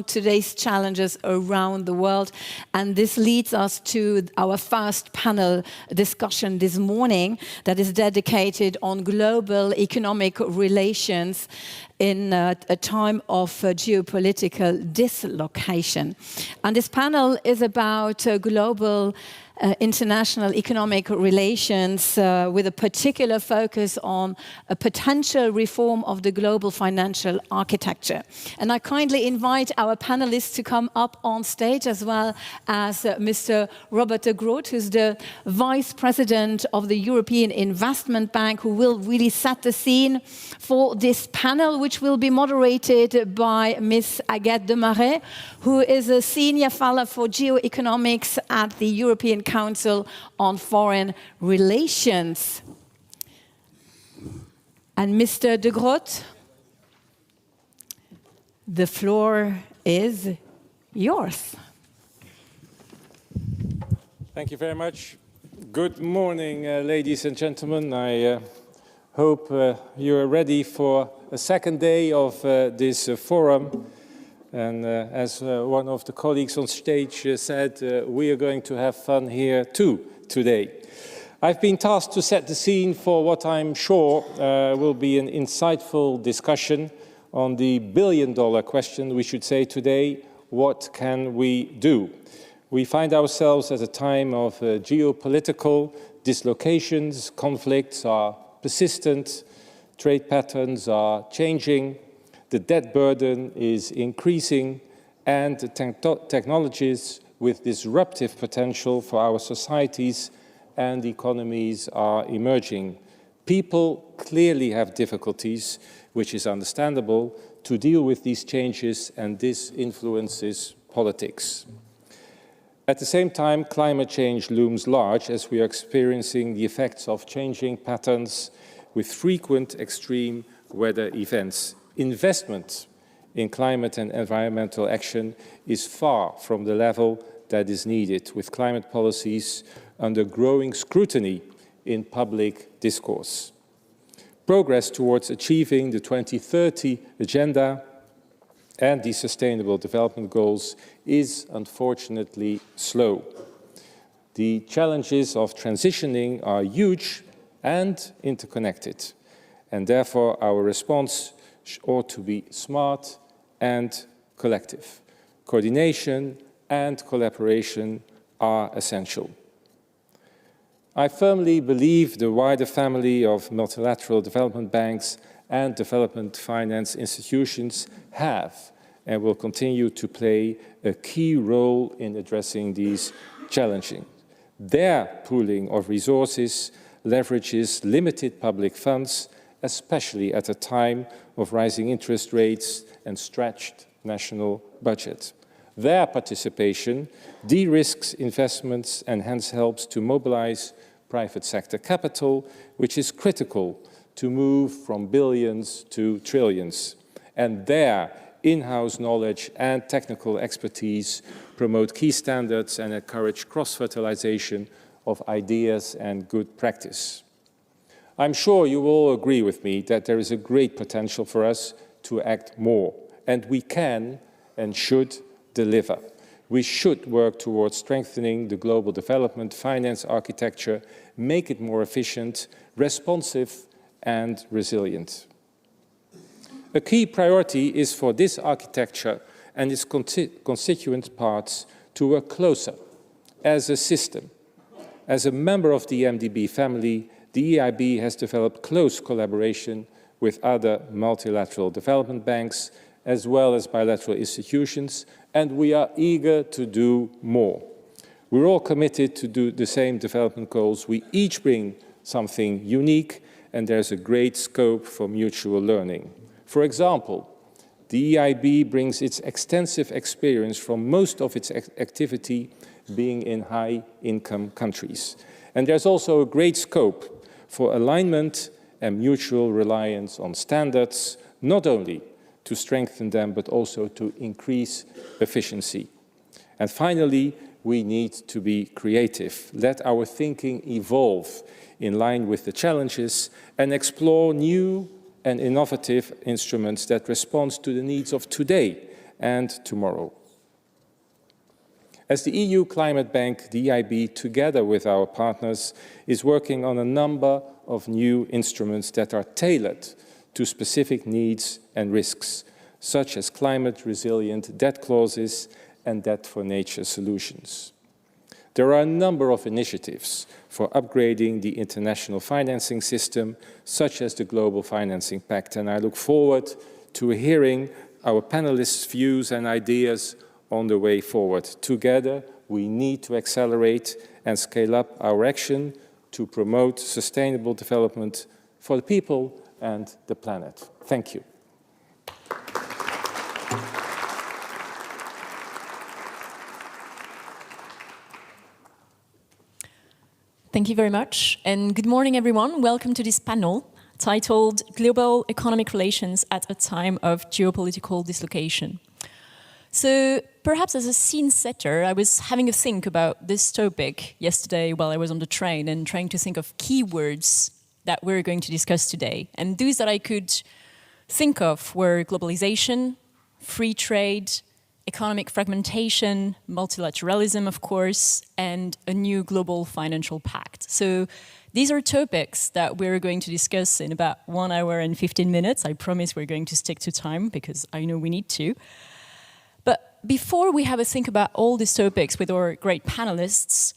today's challenges around the world. And this leads us to our first panel discussion this morning that is dedicated on global economic relations in a time of geopolitical dislocation. And this panel is about global international economic relations with a particular focus on a potential reform of the global financial architecture. And I kindly invite our panelists to come up on stage, as well as Mr. Robert de Groot, who's the Vice President of the European Investment Bank, who will really set the scene for this panel, which will be moderated by Ms. Agathe Demarais, who is a Senior Fellow for Geo-economics at the European Council on Foreign Relations. And Mr. de Groot, the floor is yours. Thank you very much. Good morning, ladies and gentlemen. I hope you are ready for a second day of this forum. And as one of the colleagues on stage said, we are going to have fun here too today. I've been tasked to set the scene for what I'm sure will be an insightful discussion on the billion-dollar question, we should say today: what can we do? We find ourselves at a time of geopolitical dislocations. Conflicts are persistent, trade patterns are changing, the debt burden is increasing, and the technologies with disruptive potential for our societies and economies are emerging. People clearly have difficulties, which is understandable, to deal with these changes, and this influences politics. At the same time, climate change looms large as we are experiencing the effects of changing patterns with frequent extreme weather events. Investment in climate and environmental action is far from the level that is needed, with climate policies under growing scrutiny in public discourse. Progress towards achieving the 2030 agenda and the Sustainable Development Goals is unfortunately slow. The challenges of transitioning are huge and interconnected, and therefore our response ought to be smart and collective. Coordination and collaboration are essential. I firmly believe the wider family of multilateral development banks and development finance institutions have and will continue to play a key role in addressing these challenges. Their pooling of resources leverages limited public funds, especially at a time of rising interest rates and stretched national budget. Their participation de-risks investments and hence helps to mobilize private sector capital, which is critical to move from billions to trillions. And their in-house knowledge and technical expertise promote key standards and encourage cross-fertilization of ideas and good practice. I'm sure you all agree with me that there is a great potential for us to act more, and we can and should deliver. We should work towards strengthening the global development finance architecture, make it more efficient, responsive, and resilient. A key priority is for this architecture and its constituent parts to work closer as a system. As a member of the MDB family, the EIB has developed close collaboration with other multilateral development banks as well as bilateral institutions, and we are eager to do more. We're all committed to do the same development goals. We each bring something unique, and there's a great scope for mutual learning. For example, the EIB brings its extensive experience from most of its activity being in high-income countries. And there's also a great scope for alignment and mutual reliance on standards, not only to strengthen them, but also to increase efficiency. And finally, we need to be creative. Let our thinking evolve in line with the challenges and explore new and innovative instruments that respond to the needs of today and tomorrow. As the EU Climate Bank, the EIB, together with our partners, is working on a number of new instruments that are tailored to specific needs and risks, such as climate-resilient debt clauses and debt-for-nature solutions. There are a number of initiatives for upgrading the international financing system, such as the Global Financing Pact, and I look forward to hearing our panelists' views and ideas on the way forward. Together, we need to accelerate and scale up our action to promote sustainable development for the people and the planet. Thank you. Thank you very much, and good morning, everyone. Welcome to this panel titled Global Economic Relations at a Time of Geopolitical Dislocation. So perhaps as a scene setter, I was having a think about this topic yesterday while I was on the train and trying to think of keywords that we're going to discuss today. And those that I could think of were globalization, free trade, economic fragmentation, multilateralism, of course, and a new global financial pact. So these are topics that we're going to discuss in about 1 hour and 15 minutes. I promise we're going to stick to time because I know we need to. But before we have a think about all these topics with our great panelists,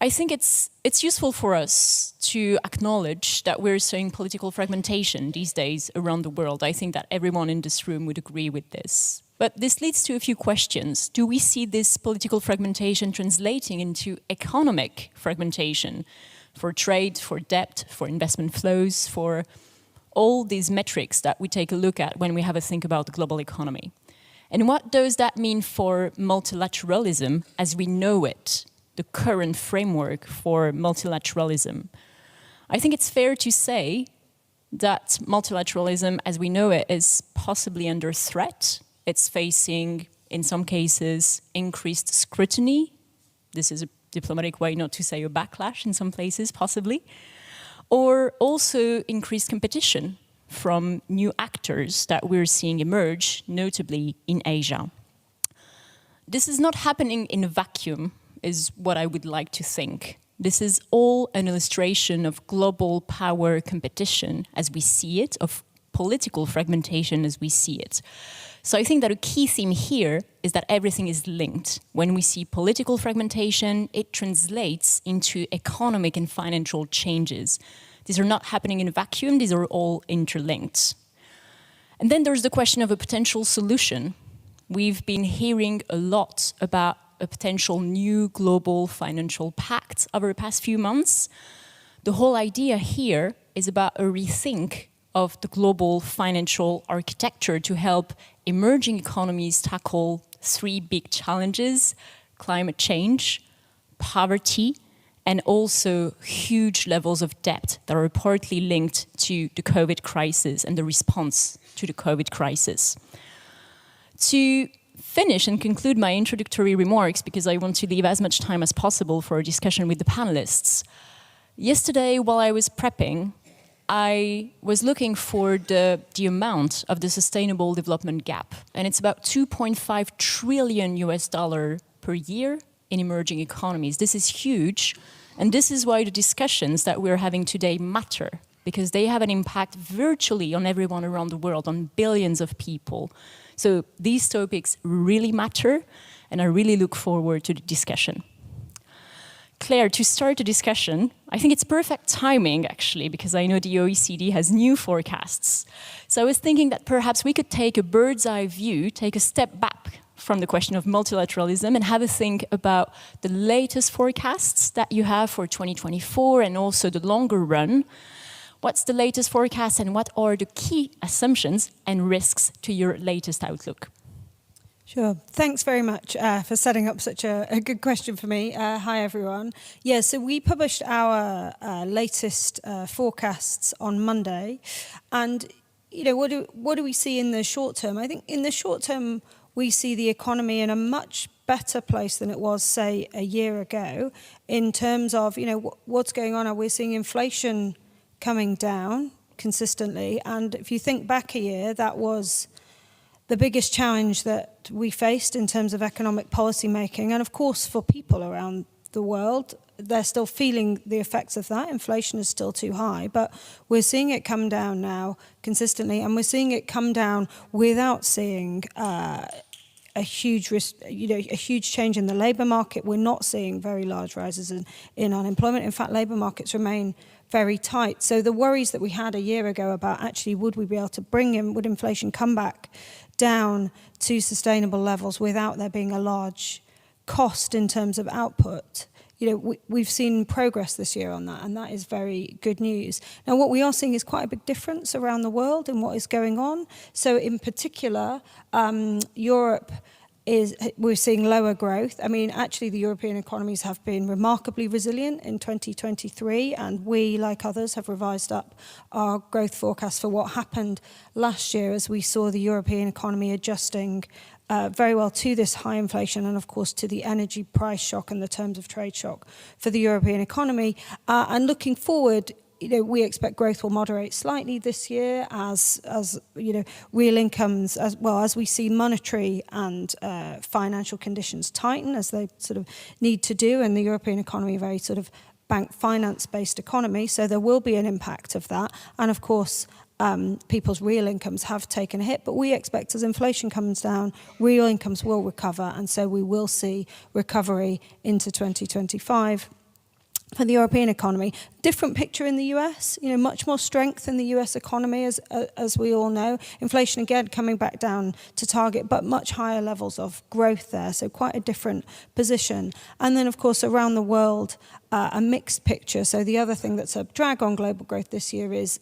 I think it's useful for us to acknowledge that we're seeing political fragmentation these days around the world. I think that everyone in this room would agree with this. But this leads to a few questions. Do we see this political fragmentation translating into economic fragmentation for trade, for debt, for investment flows, for all these metrics that we take a look at when we have a think about the global economy? And what does that mean for multilateralism as we know it, the current framework for multilateralism? I think it's fair to say that multilateralism as we know it is possibly under threat. It's facing, in some cases, increased scrutiny. This is a diplomatic way not to say a backlash in some places, possibly. Or also increased competition from new actors that we're seeing emerge, notably in Asia. This is not happening in a vacuum, is what I would like to think. This is all an illustration of global power competition as we see it, of political fragmentation as we see it. So I think that a key theme here is that everything is linked. When we see political fragmentation, it translates into economic and financial changes. These are not happening in a vacuum, these are all interlinked. And then there's the question of a potential solution. We've been hearing a lot about a potential new global financial pact over the past few months. The whole idea here is about a rethink of the global financial architecture to help emerging economies tackle 3 big challenges: climate change, poverty, and also huge levels of debt that are partly linked to the COVID crisis and the response to the COVID crisis. To finish and conclude my introductory remarks, because I want to leave as much time as possible for a discussion with the panelists, yesterday while I was prepping, I was looking for the amount of the sustainable development gap, and it's about $2.5 trillion per year in emerging economies. This is huge, and this is why the discussions that we're having today matter, because they have an impact virtually on everyone around the world, on billions of people. So these topics really matter, and I really look forward to the discussion. Claire, to start the discussion, I think it's perfect timing, actually, because I know the OECD has new forecasts. So I was thinking that perhaps we could take a bird's eye view, take a step back from the question of multilateralism and have a think about the latest forecasts that you have for 2024 and also the longer run. What's the latest forecast and what are the key assumptions and risks to your latest outlook? Sure. Thanks very much for setting up such a good question for me. Hi, everyone. Yeah, so we published our latest forecasts on Monday. And, you know, what do we see in the short term? I think in the short term, we see the economy in a much better place than it was, say, a year ago in terms of, you know, what's going on. We're seeing inflation coming down consistently. And if you think back a year, that was the biggest challenge that we faced in terms of economic policy making, and of course for people around the world, they're still feeling the effects of that. Inflation is still too high, but we're seeing it come down now consistently, and we're seeing it come down without seeing a huge risk, a huge change in the labour market. We're not seeing very large rises in unemployment. In fact, labour markets remain very tight. So the worries that we had a year ago about actually would we be able to would inflation come back down to sustainable levels without there being a large cost in terms of output, we've seen progress this year on that, and that is very good news. Now, what we are seeing is quite a big difference around the world in what is going on. So in particular, Europe, we're seeing lower growth. I mean, actually, the European economies have been remarkably resilient in 2023, and we, like others, have revised up our growth forecast for what happened last year as we saw the European economy adjusting very well to this high inflation and, of course, to the energy price shock and the terms of trade shock for the European economy. And looking forward, we expect growth will moderate slightly this year as real incomes, as we see monetary and financial conditions tighten as they sort of need to do, and the European economy very sort of bank finance-based economy. So there will be an impact of that, and of course, people's real incomes have taken a hit, but we expect as inflation comes down, real incomes will recover, and so we will see recovery into 2025. For the European economy, different picture in the US, much more strength in the US economy, as we all know. Inflation, again, coming back down to target, but much higher levels of growth there, so quite a different position. And then, of course, around the world, a mixed picture. So the other thing that's a drag on global growth this year is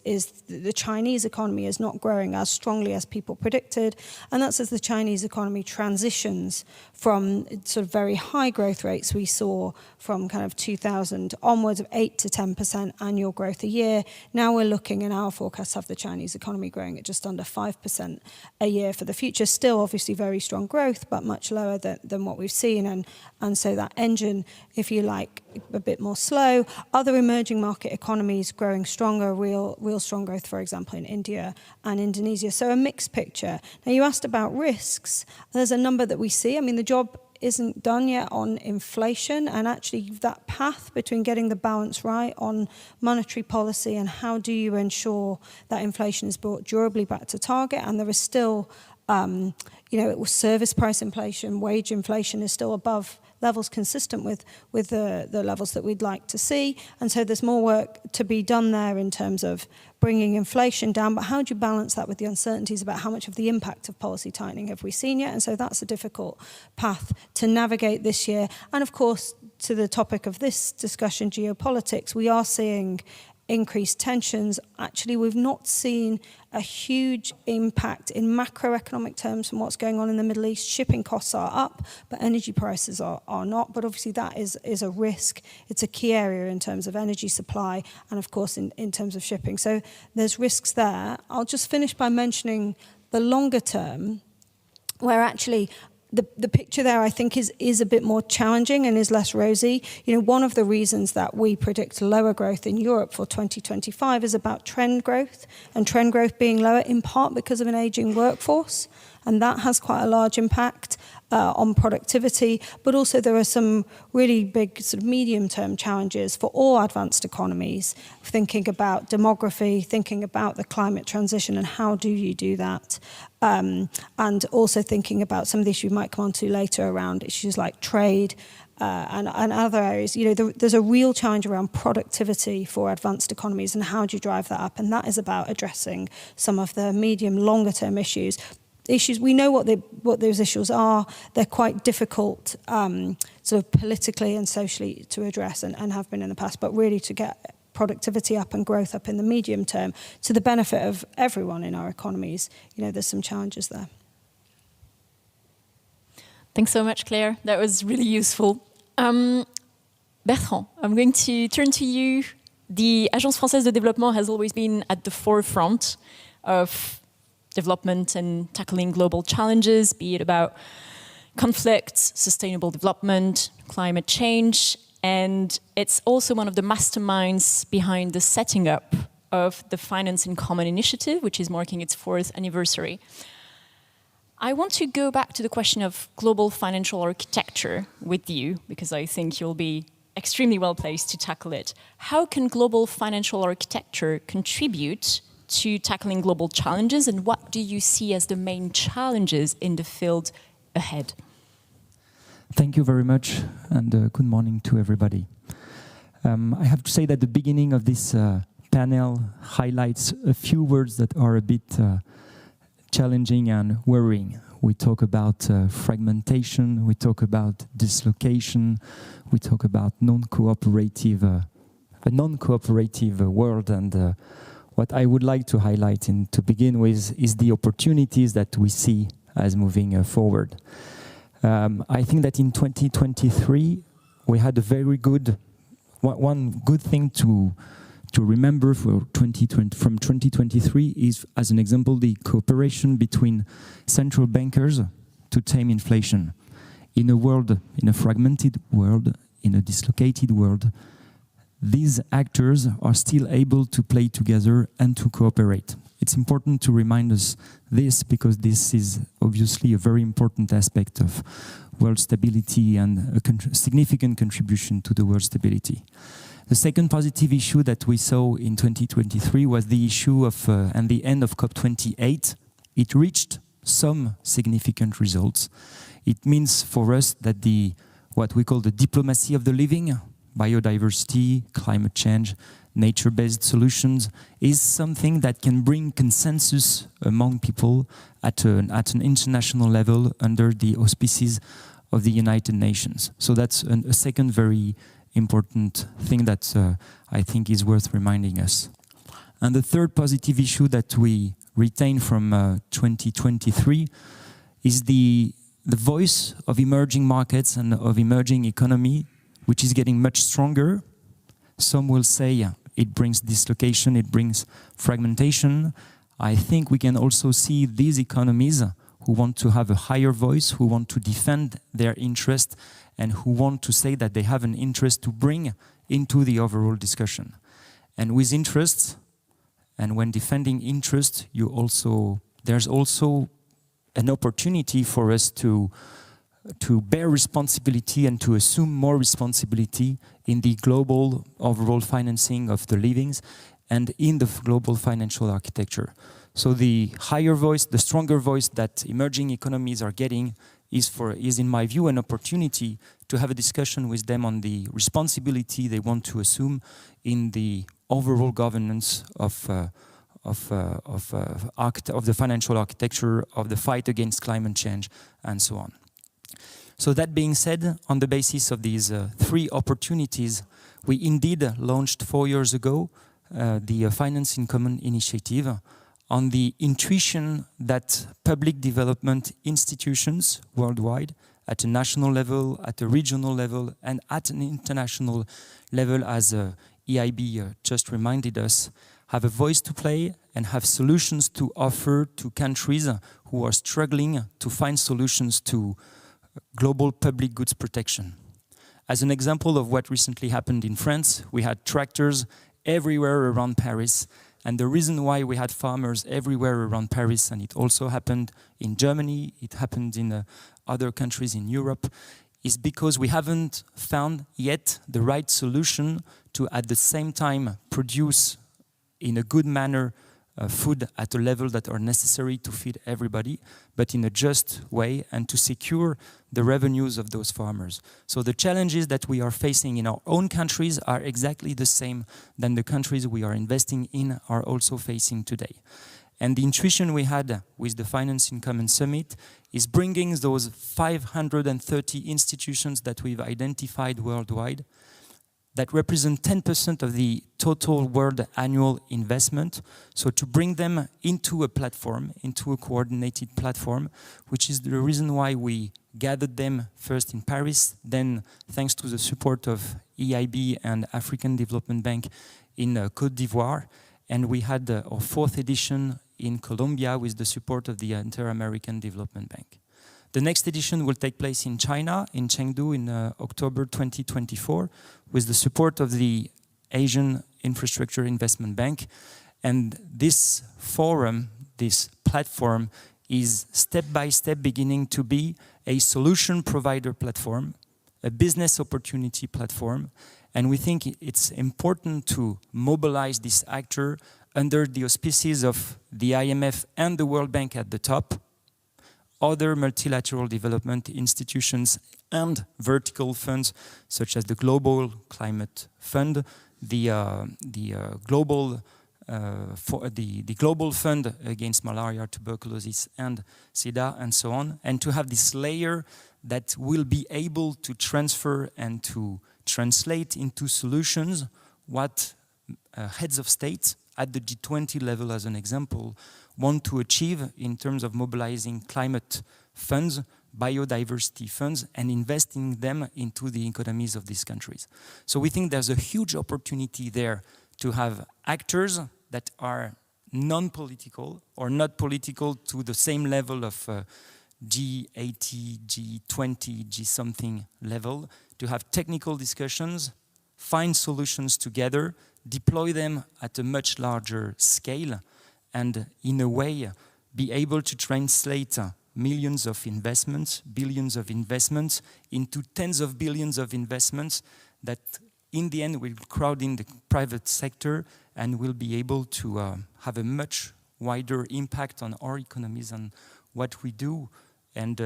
the Chinese economy is not growing as strongly as people predicted, and that's as the Chinese economy transitions from sort of very high growth rates we saw from kind of 2000 onwards of 8 to 10% annual growth a year. Now we're looking, and our forecasts have the Chinese economy growing at just under 5% a year for the future. Still, obviously, very strong growth, but much lower than what we've seen, and so that engine, if you like, a bit more slow. Other emerging market economies growing stronger, real strong growth, for example, in India and Indonesia. So a mixed picture. Now, you asked about risks. There's a number that we see. I mean, the job isn't done yet on inflation, and actually that path between getting the balance right on monetary policy and how do you ensure that inflation is brought durably back to target, and there is still, it was service price inflation, wage inflation is still above levels consistent with the levels that we'd like to see. And so there's more work to be done there in terms of bringing inflation down. But how do you balance that with the uncertainties about how much of the impact of policy tightening have we seen yet? And so that's a difficult path to navigate this year. And of course, to the topic of this discussion, geopolitics, we are seeing increased tensions. Actually, we've not seen a huge impact in macroeconomic terms from what's going on in the Middle East. Shipping costs are up, but energy prices are not. But obviously that is a risk. It's a key area in terms of energy supply and, of course, in terms of shipping. So there's risks there. I'll just finish by mentioning the longer term, where actually the picture there, I think, is a bit more challenging and is less rosy. One of the reasons that we predict lower growth in Europe for 2025 is about trend growth, and trend growth being lower in part because of an aging workforce, and that has quite a large impact on productivity. But also there are some really big sort of medium-term challenges for all advanced economies, thinking about demography, thinking about the climate transition and how do you do that, and also thinking about some of the issues we might come on to later around issues like trade and other areas. There's a real challenge around productivity for advanced economies, and how do you drive that up? And that is about addressing some of the medium, longer-term issues. We know what those issues are. They're quite difficult sort of politically and socially to address, and have been in the past, but really to get productivity up and growth up in the medium term to the benefit of everyone in our economies. There's some challenges there. Thanks so much, Claire. That was really useful. Bertrand, I'm going to turn to you. The Agence Française de Développement has always been at the forefront of development and tackling global challenges, be it about conflicts, sustainable development, climate change, and it's also one of the masterminds behind the setting up of the Finance in Common initiative, which is marking its 4th anniversary. I want to go back to the question of global financial architecture with you, because I think you'll be extremely well placed to tackle it. How can global financial architecture contribute to tackling global challenges, and what do you see as the main challenges in the field ahead? Thank you very much, and good morning to everybody. I have to say that the beginning of this panel highlights a few words that are a bit challenging and worrying. We talk about fragmentation, we talk about dislocation, we talk about a non-cooperative world, and what I would like to highlight to begin with is the opportunities that we see as moving forward. I think that in 2023 we had a very good, one good thing to remember from 2023 is, as an example, the cooperation between central bankers to tame inflation. In a fragmented world, in a dislocated world, these actors are still able to play together and to cooperate. It's important to remind us this, because this is obviously a very important aspect of world stability and a significant contribution to the world stability. The second positive issue that we saw in 2023 was the issue of and the end of COP28. It reached some significant results. It means for us that what we call the diplomacy of the living, biodiversity, climate change, nature-based solutions, is something that can bring consensus among people at an international level under the auspices of the United Nations. So that's a second very important thing that I think is worth reminding us. And the third positive issue that we retain from 2023 is the voice of emerging markets and of emerging economy, which is getting much stronger. Some will say it brings dislocation, it brings fragmentation. I think we can also see these economies who want to have a higher voice, who want to defend their interest, and who want to say that they have an interest to bring into the overall discussion. And with interests, and when defending interest, there's also an opportunity for us to bear responsibility and to assume more responsibility in the global overall financing of the livings and in the global financial architecture. So the higher voice, the stronger voice that emerging economies are getting is in my view an opportunity to have a discussion with them on the responsibility they want to assume in the overall governance of the financial architecture, of the fight against climate change, and so on. So that being said, on the basis of these three opportunities, we indeed launched 4 years ago the Finance in Common initiative on the intuition that public development institutions worldwide, at a national level, at a regional level, and at an international level, as EIB just reminded us, have a voice to play and have solutions to offer to countries who are struggling to find solutions to global public goods protection. As an example of what recently happened in France, we had tractors everywhere around Paris. And the reason why we had farmers everywhere around Paris, and it also happened in Germany, it happened in other countries in Europe, is because we haven't found yet the right solution to, at the same time, produce in a good manner food at a level that are necessary to feed everybody, but in a just way, and to secure the revenues of those farmers. So the challenges that we are facing in our own countries are exactly the same than the countries we are investing in are also facing today. And the intuition we had with the Finance in Common Summit is bringing those 530 institutions that we've identified worldwide that represent 10% of the total world annual investment. So to bring them into a platform, into a coordinated platform, which is the reason why we gathered them first in Paris, then thanks to the support of EIB and African Development Bank in Côte d'Ivoire. And we had our 4th edition in Colombia with the support of the Inter-American Development Bank. The next edition will take place in China, in Chengdu, in October 2024, with the support of the Asian Infrastructure Investment Bank. And this forum, this platform, is step by step beginning to be a solution provider platform, a business opportunity platform, and we think it's important to mobilize this actor under the auspices of the IMF and the World Bank at the top, other multilateral development institutions and vertical funds such as the Global Climate Fund, the Global Fund against malaria, tuberculosis and SIDA and so on, and to have this layer that will be able to transfer and to translate into solutions what heads of state at the G20 level, as an example, want to achieve in terms of mobilizing climate funds, biodiversity funds, and investing them into the economies of these countries. So we think there's a huge opportunity there to have actors that are non-political or not political to the same level of G80, G20, G-something level, to have technical discussions, find solutions together, deploy them at a much larger scale, and in a way be able to translate millions of investments, billions of investments into tens of billions of investments that in the end will crowd in the private sector and will be able to have a much wider impact on our economies and what we do, and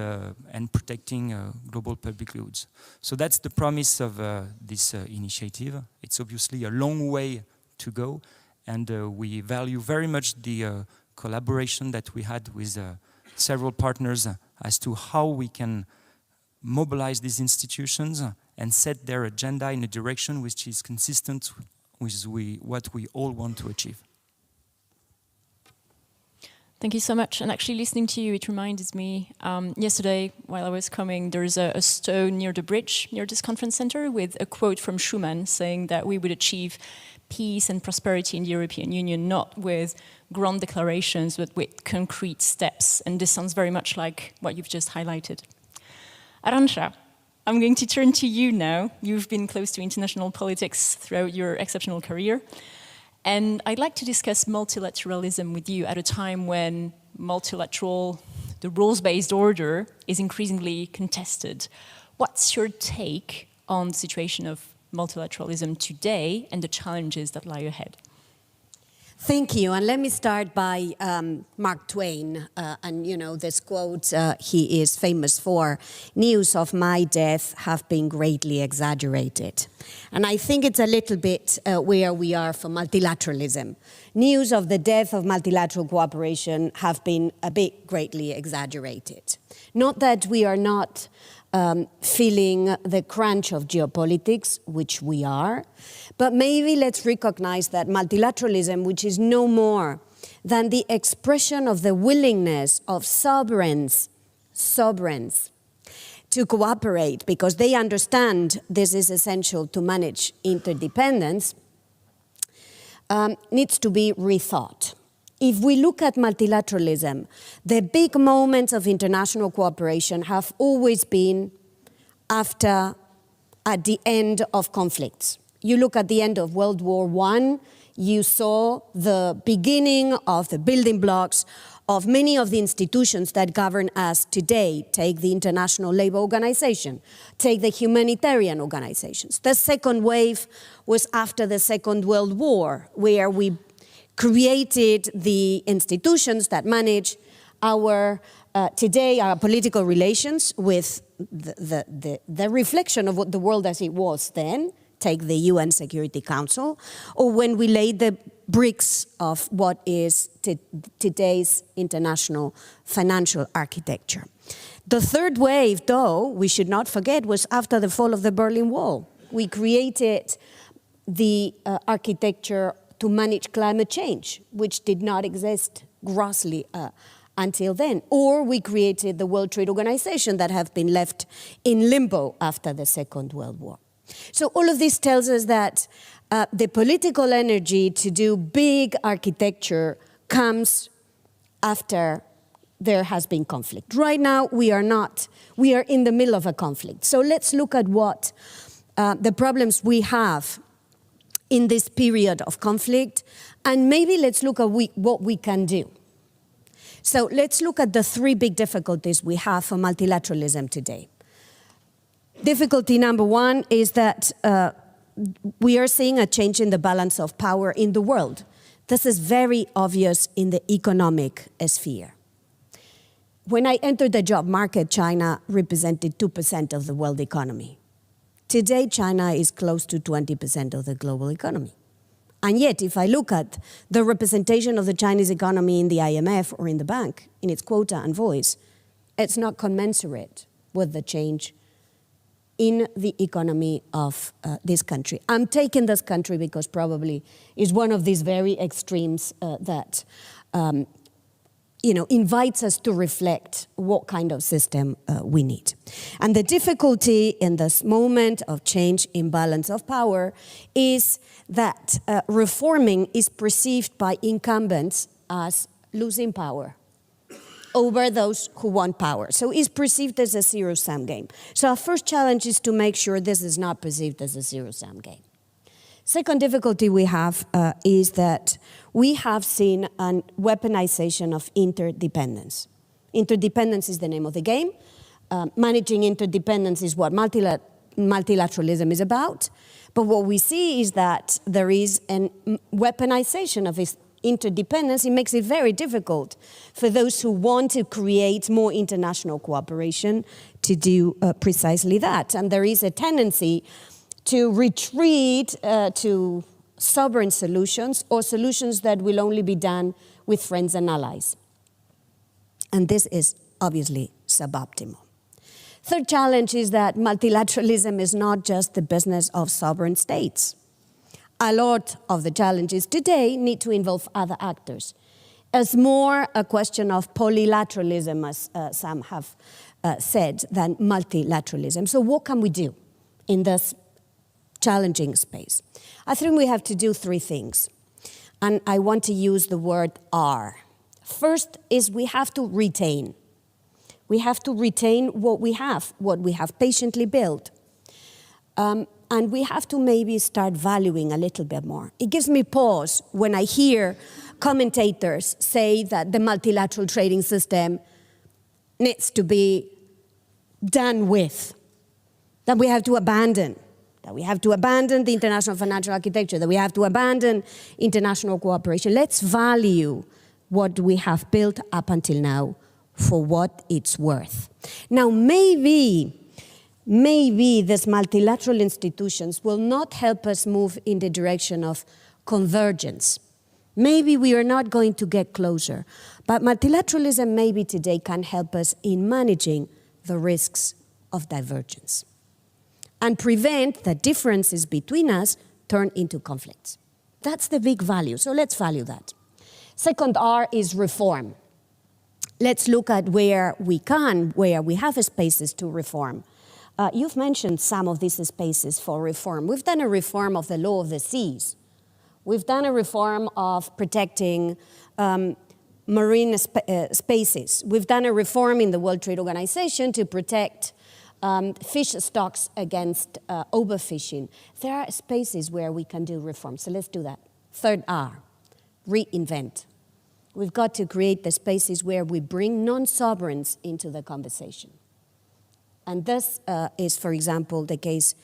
protecting global public goods. So that's the promise of this initiative. It's obviously a long way to go, and we value very much the collaboration that we had with several partners as to how we can mobilize these institutions and set their agenda in a direction which is consistent with what we all want to achieve. Thank you so much. And actually listening to you, it reminded me, yesterday while I was coming, there's a stone near the bridge, near this conference center, with a quote from Schuman saying that we would achieve peace and prosperity in the European Union, not with grand declarations, but with concrete steps. And this sounds very much like what you've just highlighted. Arantxa, I'm going to turn to you now. You've been close to international politics throughout your exceptional career. And I'd like to discuss multilateralism with you at a time when the rules-based order is increasingly contested. What's your take on the situation of multilateralism today and the challenges that lie ahead? Thank you, and let me start by Mark Twain, and you know this quote he is famous for, "News of my death have been greatly exaggerated." And I think it's a little bit where we are for multilateralism. News of the death of multilateral cooperation have been a bit greatly exaggerated. Not that we are not feeling the crunch of geopolitics, which we are, but maybe let's recognize that multilateralism, which is no more than the expression of the willingness of sovereigns to cooperate because they understand this is essential to manage interdependence, needs to be rethought. If we look at multilateralism, the big moments of international cooperation have always been at the end of conflicts. You look at the end of World War I, you saw the beginning of the building blocks of many of the institutions that govern us today. Take the International Labour Organization, take the humanitarian organizations. The second wave was after the Second World War, where we created the institutions that manage our political relations with the reflection of what the world as it was then. Take the UN Security Council, or when we laid the bricks of what is today's international financial architecture. The third wave, though, we should not forget, was after the fall of the Berlin Wall. We created the architecture to manage climate change, which did not exist grossly until then. Or we created the World Trade Organization that have been left in limbo after the Second World War. So all of this tells us that the political energy to do big architecture comes after there has been conflict. Right now, we are in the middle of a conflict. So let's look at what the problems we have in this period of conflict, and maybe let's look at what we can do. So let's look at the three big difficulties we have for multilateralism today. Difficulty number one is that we are seeing a change in the balance of power in the world. This is very obvious in the economic sphere. When I entered the job market, China represented 2% of the world economy. Today, China is close to 20% of the global economy. And yet, if I look at the representation of the Chinese economy in the IMF or in the bank, in its quota and voice, it's not commensurate with the change in the economy of this country. I'm taking this country because probably is one of these very extremes that invites us to reflect what kind of system we need. And the difficulty in this moment of change in balance of power is that reforming is perceived by incumbents as losing power over those who want power. So it's perceived as a zero-sum game. So our first challenge is to make sure this is not perceived as a zero-sum game. Second difficulty we have is that we have seen a weaponization of interdependence. Interdependence is the name of the game. Managing interdependence is what multilateralism is about. But what we see is that there is a weaponization of interdependence. It makes it very difficult for those who want to create more international cooperation to do precisely that. And there is a tendency to retreat to sovereign solutions or solutions that will only be done with friends and allies. And this is obviously suboptimal. Third challenge is that multilateralism is not just the business of sovereign states. A lot of the challenges today need to involve other actors. It's more a question of polylateralism, as some have said, than multilateralism. So what can we do in this challenging space? I think we have to do three things. And I want to use the word R. First is we have to retain. We have to retain what we have patiently built. And we have to maybe start valuing a little bit more. It gives me pause when I hear commentators say that the multilateral trading system needs to be done with, that we have to abandon the international financial architecture, that we have to abandon international cooperation. Let's value what we have built up until now for what it's worth. Now, maybe these multilateral institutions will not help us move in the direction of convergence. Maybe we are not going to get closer. But multilateralism maybe today can help us in managing the risks of divergence and prevent that differences between us turn into conflicts. That's the big value, so let's value that. Second R is reform. Let's look at where we have spaces to reform. You've mentioned some of these spaces for reform. We've done a reform of the law of the seas. We've done a reform of protecting marine spaces. We've done a reform in the World Trade Organization to protect fish stocks against overfishing. There are spaces where we can do reform, so let's do that. Third R, reinvent. We've got to create the spaces where we bring non-sovereigns into the conversation. And this is, for example, the case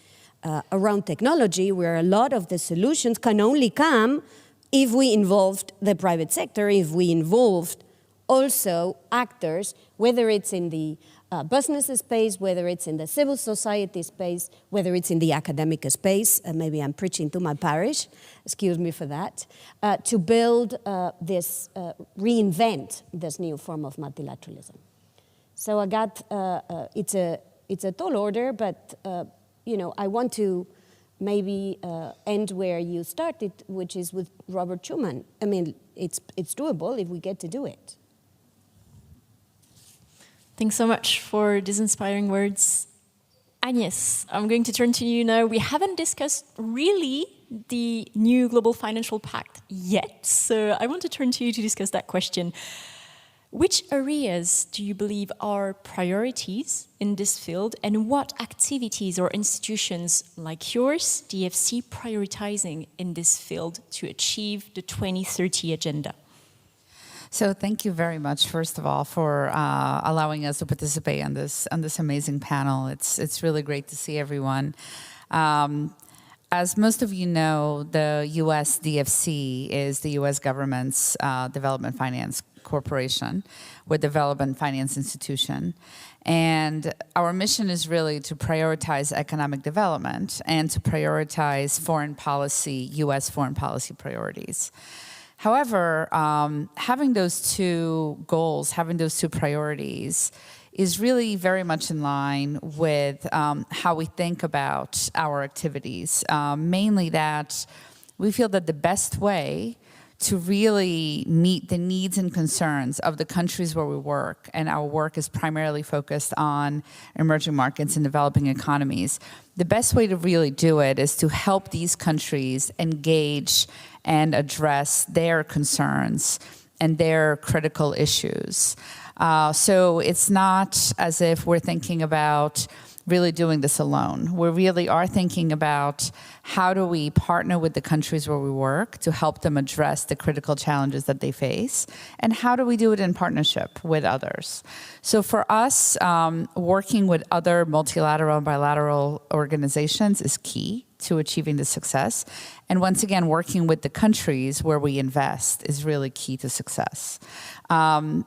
around technology, where a lot of the solutions can only come if we involved the private sector, if we involved also actors, whether it's in the business space, whether it's in the civil society space, whether it's in the academic space, maybe I'm preaching to my parish, excuse me for that, to build reinvent this new form of multilateralism. So Agathe, it's a tall order, but I want to maybe end where you started, which is with Robert Schuman. I mean, it's doable if we get to do it. Thanks so much for these inspiring words. Agnes, I'm going to turn to you now. We haven't discussed really the new Global Financial Pact yet, so I want to turn to you to discuss that question. Which areas do you believe are priorities in this field, and what activities or institutions like yours, DFC, prioritizing in this field to achieve the 2030 agenda? So thank you very much, first of all, for allowing us to participate on this amazing panel. It's really great to see everyone. As most of you know, the U.S. DFC is the U.S. government's development finance corporation, with development finance institution. And our mission is really to prioritize economic development and to prioritize foreign policy, U.S. foreign policy priorities. However, having those two goals, having those two priorities, is really very much in line with how we think about our activities. Mainly that we feel that the best way to really meet the needs and concerns of the countries where we work, and our work is primarily focused on emerging markets and developing economies, the best way to really do it is to help these countries engage and address their concerns and their critical issues. So it's not as if we're thinking about really doing this alone. We really are thinking about how do we partner with the countries where we work to help them address the critical challenges that they face, and how do we do it in partnership with others. So for us, working with other multilateral and bilateral organizations is key to achieving the success. And once again, working with the countries where we invest is really key to success.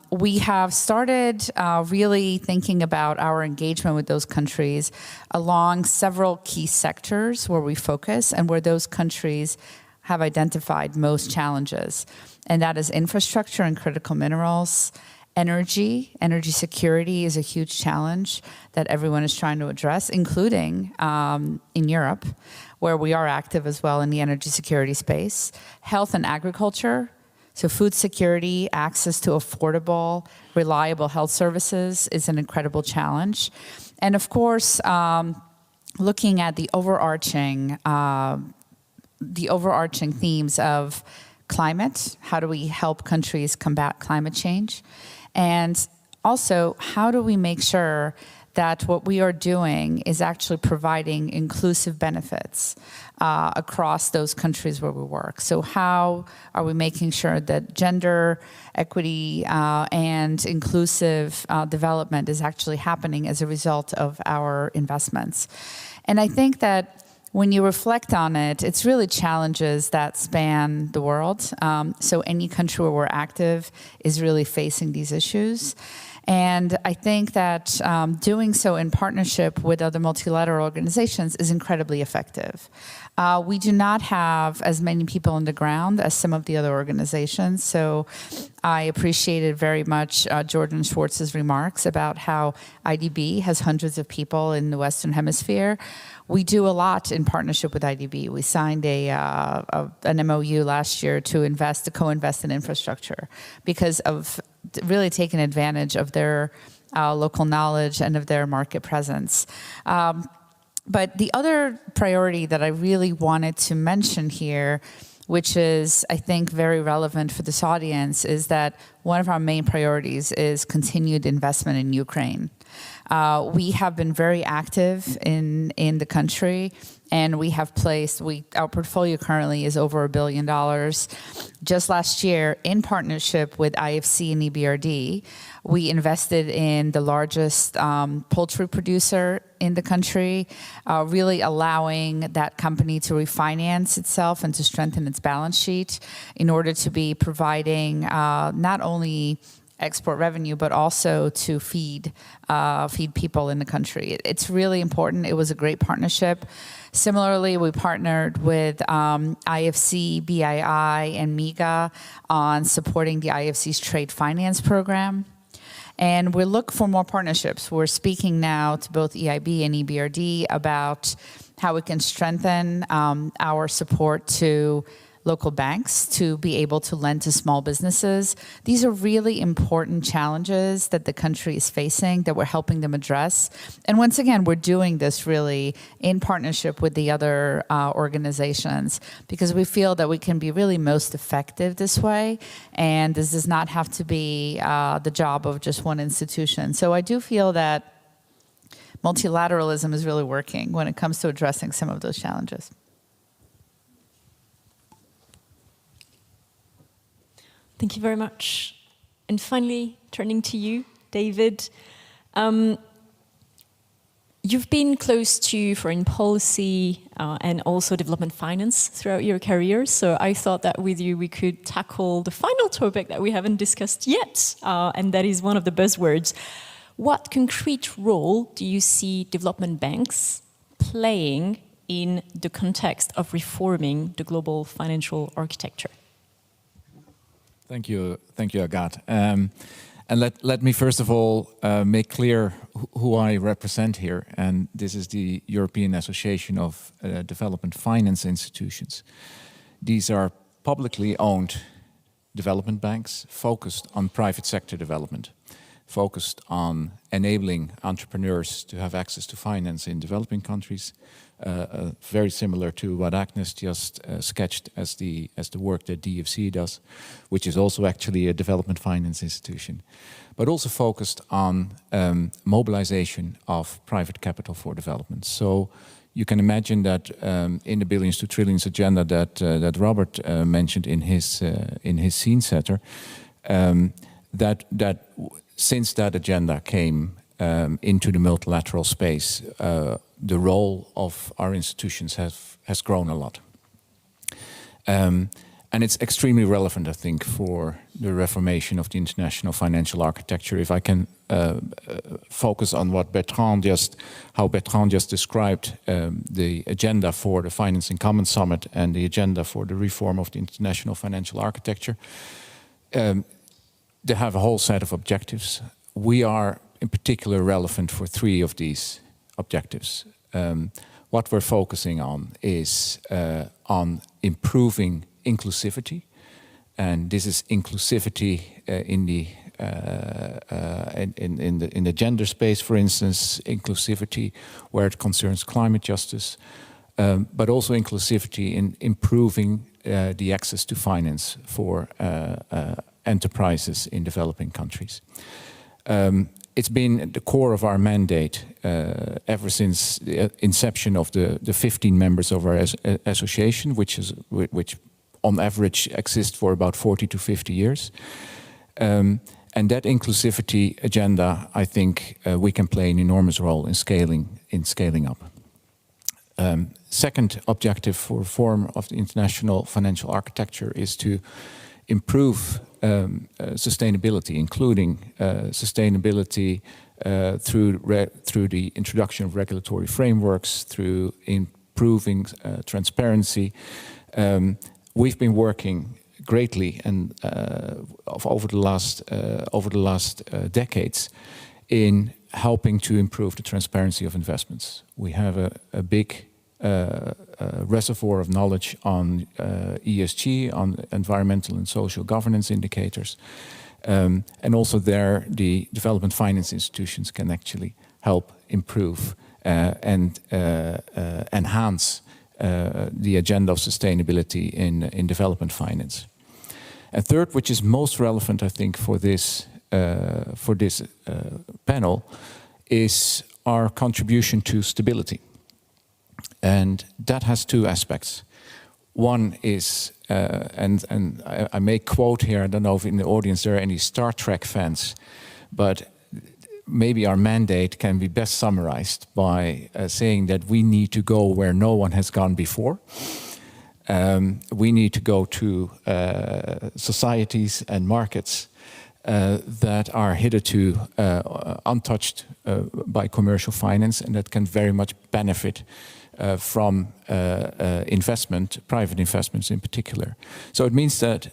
We have started really thinking about our engagement with those countries along several key sectors where we focus and where those countries have identified most challenges. And that is infrastructure and critical minerals. Energy security is a huge challenge that everyone is trying to address, including in Europe, where we are active as well in the energy security space. Health and agriculture, so food security, access to affordable, reliable health services is an incredible challenge. And of course, looking at the overarching themes of climate, how do we help countries combat climate change? And also, how do we make sure that what we are doing is actually providing inclusive benefits across those countries where we work? So how are we making sure that gender equity and inclusive development is actually happening as a result of our investments? And I think that when you reflect on it, it's really challenges that span the world. So any country where we're active is really facing these issues. And I think that doing so in partnership with other multilateral organizations is incredibly effective. We do not have as many people on the ground as some of the other organizations. So I appreciated very much Jordan Schwartz's remarks about how IDB has hundreds of people in the Western Hemisphere. We do a lot in partnership with IDB. We signed an MOU last year to co-invest in infrastructure because of really taking advantage of their local knowledge and of their market presence. But the other priority that I really wanted to mention here, which is, I think, very relevant for this audience, is that one of our main priorities is continued investment in Ukraine. We have been very active in the country, and we have placed, our portfolio currently is over $1 billion. Just last year, in partnership with IFC and EBRD, we invested in the largest poultry producer in the country, really allowing that company to refinance itself and to strengthen its balance sheet in order to be providing not only export revenue, but also to feed people in the country. It's really important. It was a great partnership. Similarly, we partnered with IFC, BII, and MIGA on supporting the IFC's trade finance program. And we look for more partnerships. We're speaking now to both EIB and EBRD about how we can strengthen our support to local banks to be able to lend to small businesses. These are really important challenges that the country is facing that we're helping them address. And once again, we're doing this really in partnership with the other organizations because we feel that we can be really most effective this way. And this does not have to be the job of just one institution. So I do feel that multilateralism is really working when it comes to addressing some of those challenges. Thank you very much. And finally, turning to you, David. You've been close to foreign policy and also development finance throughout your career. So I thought that with you we could tackle the final topic that we haven't discussed yet, and that is one of the buzzwords. What concrete role do you see development banks playing in the context of reforming the global financial architecture? Thank you, Agathe. And let me first of all make clear who I represent here, and this is the European Association of Development Finance Institutions. These are publicly owned development banks focused on private sector development, focused on enabling entrepreneurs to have access to finance in developing countries, very similar to what Agnes just sketched as the work that DFC does, which is also actually a development finance institution, but also focused on mobilization of private capital for development. So you can imagine that in the billions to trillions agenda that Robert mentioned in his scene setter, that since that agenda came into the multilateral space, the role of our institutions has grown a lot. And it's extremely relevant, I think, for the reformation of the international financial architecture. If I can focus on what how Bertrand just described the agenda for the Finance in Common Summit and the agenda for the reform of the international financial architecture, they have a whole set of objectives. We are in particular relevant for three of these objectives. What we're focusing on is on improving inclusivity, and this is inclusivity in the gender space, for instance, inclusivity where it concerns climate justice, but also inclusivity in improving the access to finance for enterprises in developing countries. It's been at the core of our mandate ever since the inception of the 15 members of our association, which on average exist for about 40 to 50 years. And that inclusivity agenda, I think we can play an enormous role in scaling up. Second objective for reform of the international financial architecture is to improve sustainability, including sustainability through the introduction of regulatory frameworks, through improving transparency. We've been working greatly and over the last decades in helping to improve the transparency of investments. We have a big reservoir of knowledge on ESG, on environmental and social governance indicators. And also there, the development finance institutions can actually help improve and enhance the agenda of sustainability in development finance. And third, which is most relevant, I think, for this panel, is our contribution to stability. And that has two aspects. One is, and I may quote here, I don't know if in the audience there are any Star Trek fans, but maybe our mandate can be best summarized by saying that we need to go where no one has gone before. We need to go to societies and markets that are hitherto untouched by commercial finance and that can very much benefit from investment, private investments in particular. So it means that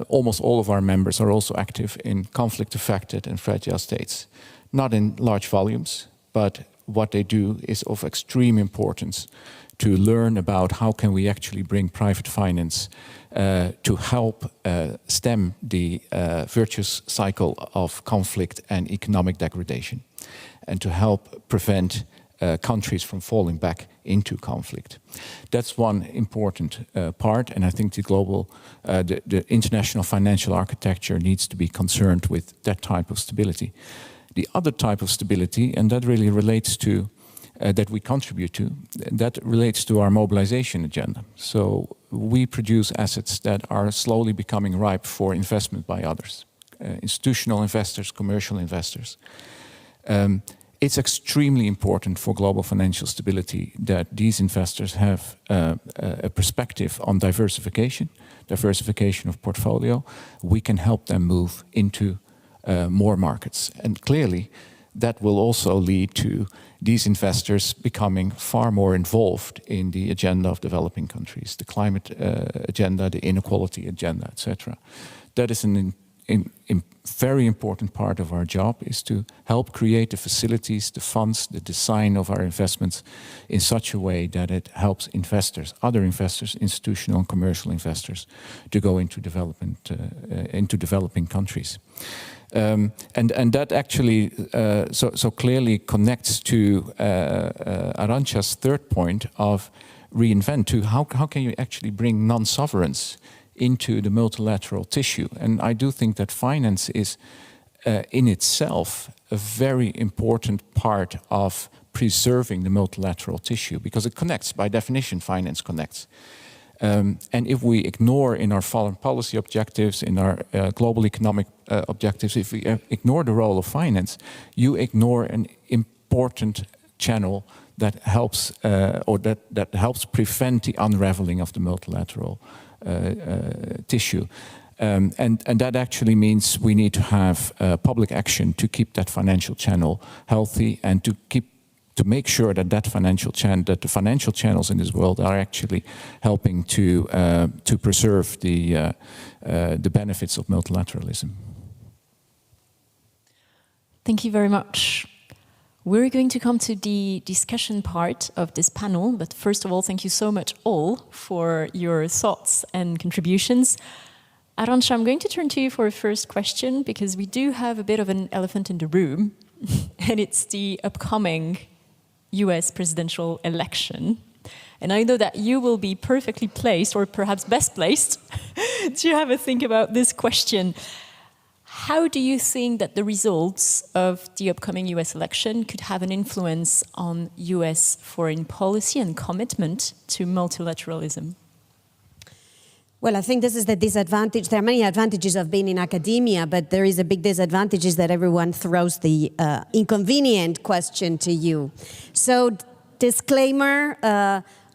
almost all of our members are also active in conflict-affected and fragile states. Not in large volumes, but what they do is of extreme importance to learn about how can we actually bring private finance to help stem the virtuous cycle of conflict and economic degradation, and to help prevent countries from falling back into conflict. That's one important part, and I think the international financial architecture needs to be concerned with that type of stability. The other type of stability, and that really relates to, that we contribute to, that relates to our mobilization agenda. So we produce assets that are slowly becoming ripe for investment by others. institutional investors, commercial investors. It's extremely important for global financial stability that these investors have a perspective on diversification of portfolio. We can help them move into more markets. And clearly, that will also lead to these investors becoming far more involved in the agenda of developing countries, the climate agenda, the inequality agenda, etc. That is a very important part of our job, is to help create the facilities, the funds, the design of our investments in such a way that it helps investors, other investors, institutional and commercial investors, to go into developing countries. And that actually so clearly connects to Arantxa's third point of reinvent, to how can you actually bring non-sovereigns into the multilateral tissue. And I do think that finance is in itself a very important part of preserving the multilateral tissue, because it connects. By definition, finance connects. And if we ignore in our foreign policy objectives, in our global economic objectives, if we ignore the role of finance, you ignore an important channel that helps that helps prevent the unraveling of the multilateral tissue. And that actually means we need to have public action to keep that financial channel healthy, and to make sure that the financial channels in this world are actually helping to preserve the benefits of multilateralism. Thank you very much. We're going to come to the discussion part of this panel, but first of all, thank you so much all for your thoughts and contributions. Arantxa, I'm going to turn to you for a first question, because we do have a bit of an elephant in the room, and it's the upcoming US presidential election. And I know that you will be perfectly placed, or perhaps best placed, to have a think about this question. How do you think that the results of the upcoming US election could have an influence on US foreign policy and commitment to multilateralism? Well, I think this is the disadvantage. There are many advantages of being in academia, but there is a big disadvantage, is that everyone throws the inconvenient question to you. So, disclaimer,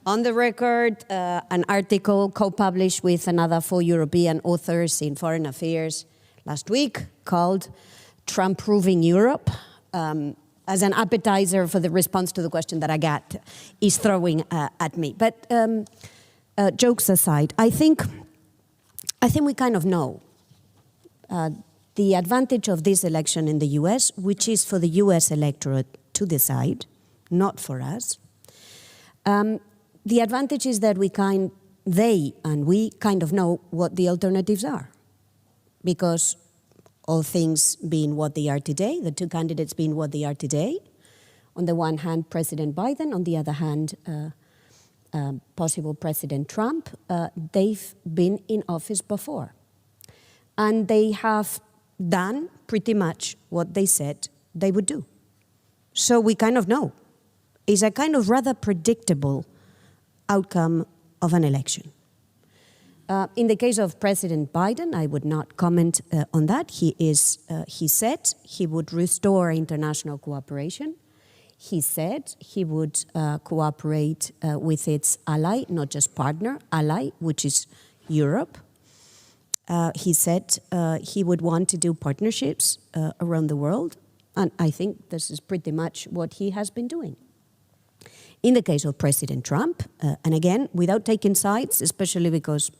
on the record, an article co-published with another 4 European authors in Foreign Affairs last week called "Trump Proving Europe," as an appetizer for the response to the question that Agathe is throwing at me. But jokes aside, I think we kind of know the advantage of this election in the US, which is for the US electorate to decide, not for us. The advantage is that we kind of know what the alternatives are. Because all things being what they are today, the two candidates being what they are today, on the one hand, President Biden, on the other hand, possible President Trump, they've been in office before. And they have done pretty much what they said they would do. So we kind of know. It's a kind of rather predictable outcome of an election. In the case of President Biden, I would not comment on that. He said he would restore international cooperation. He said he would cooperate with its ally, not just partner, ally, which is Europe. He said he would want to do partnerships around the world. And I think this is pretty much what he has been doing. In the case of President Trump, and again, without taking sides, especially because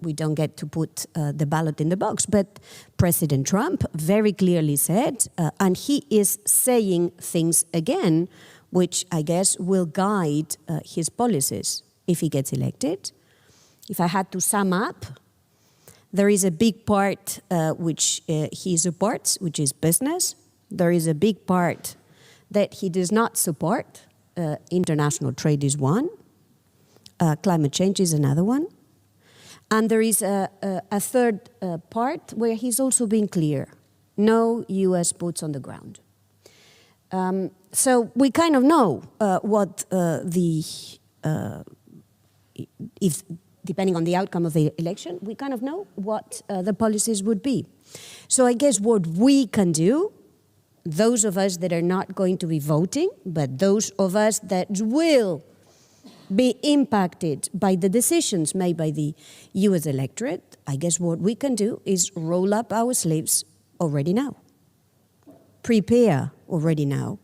we don't get to put the ballot in the box, but President Trump very clearly said, and he is saying things again, which I guess will guide his policies if he gets elected. If I had to sum up, there is a big part which he supports, which is business. There is a big part that he does not support. International trade is one. Climate change is another one. And there is a third part where he's also being clear. No US boots on the ground. So we kind of know what if depending on the outcome of the election, we kind of know what the policies would be. So I guess what we can do, those of us that are not going to be voting, but those of us that will be impacted by the decisions made by the US electorate, I guess what we can do is roll up our sleeves already now. Prepare already now.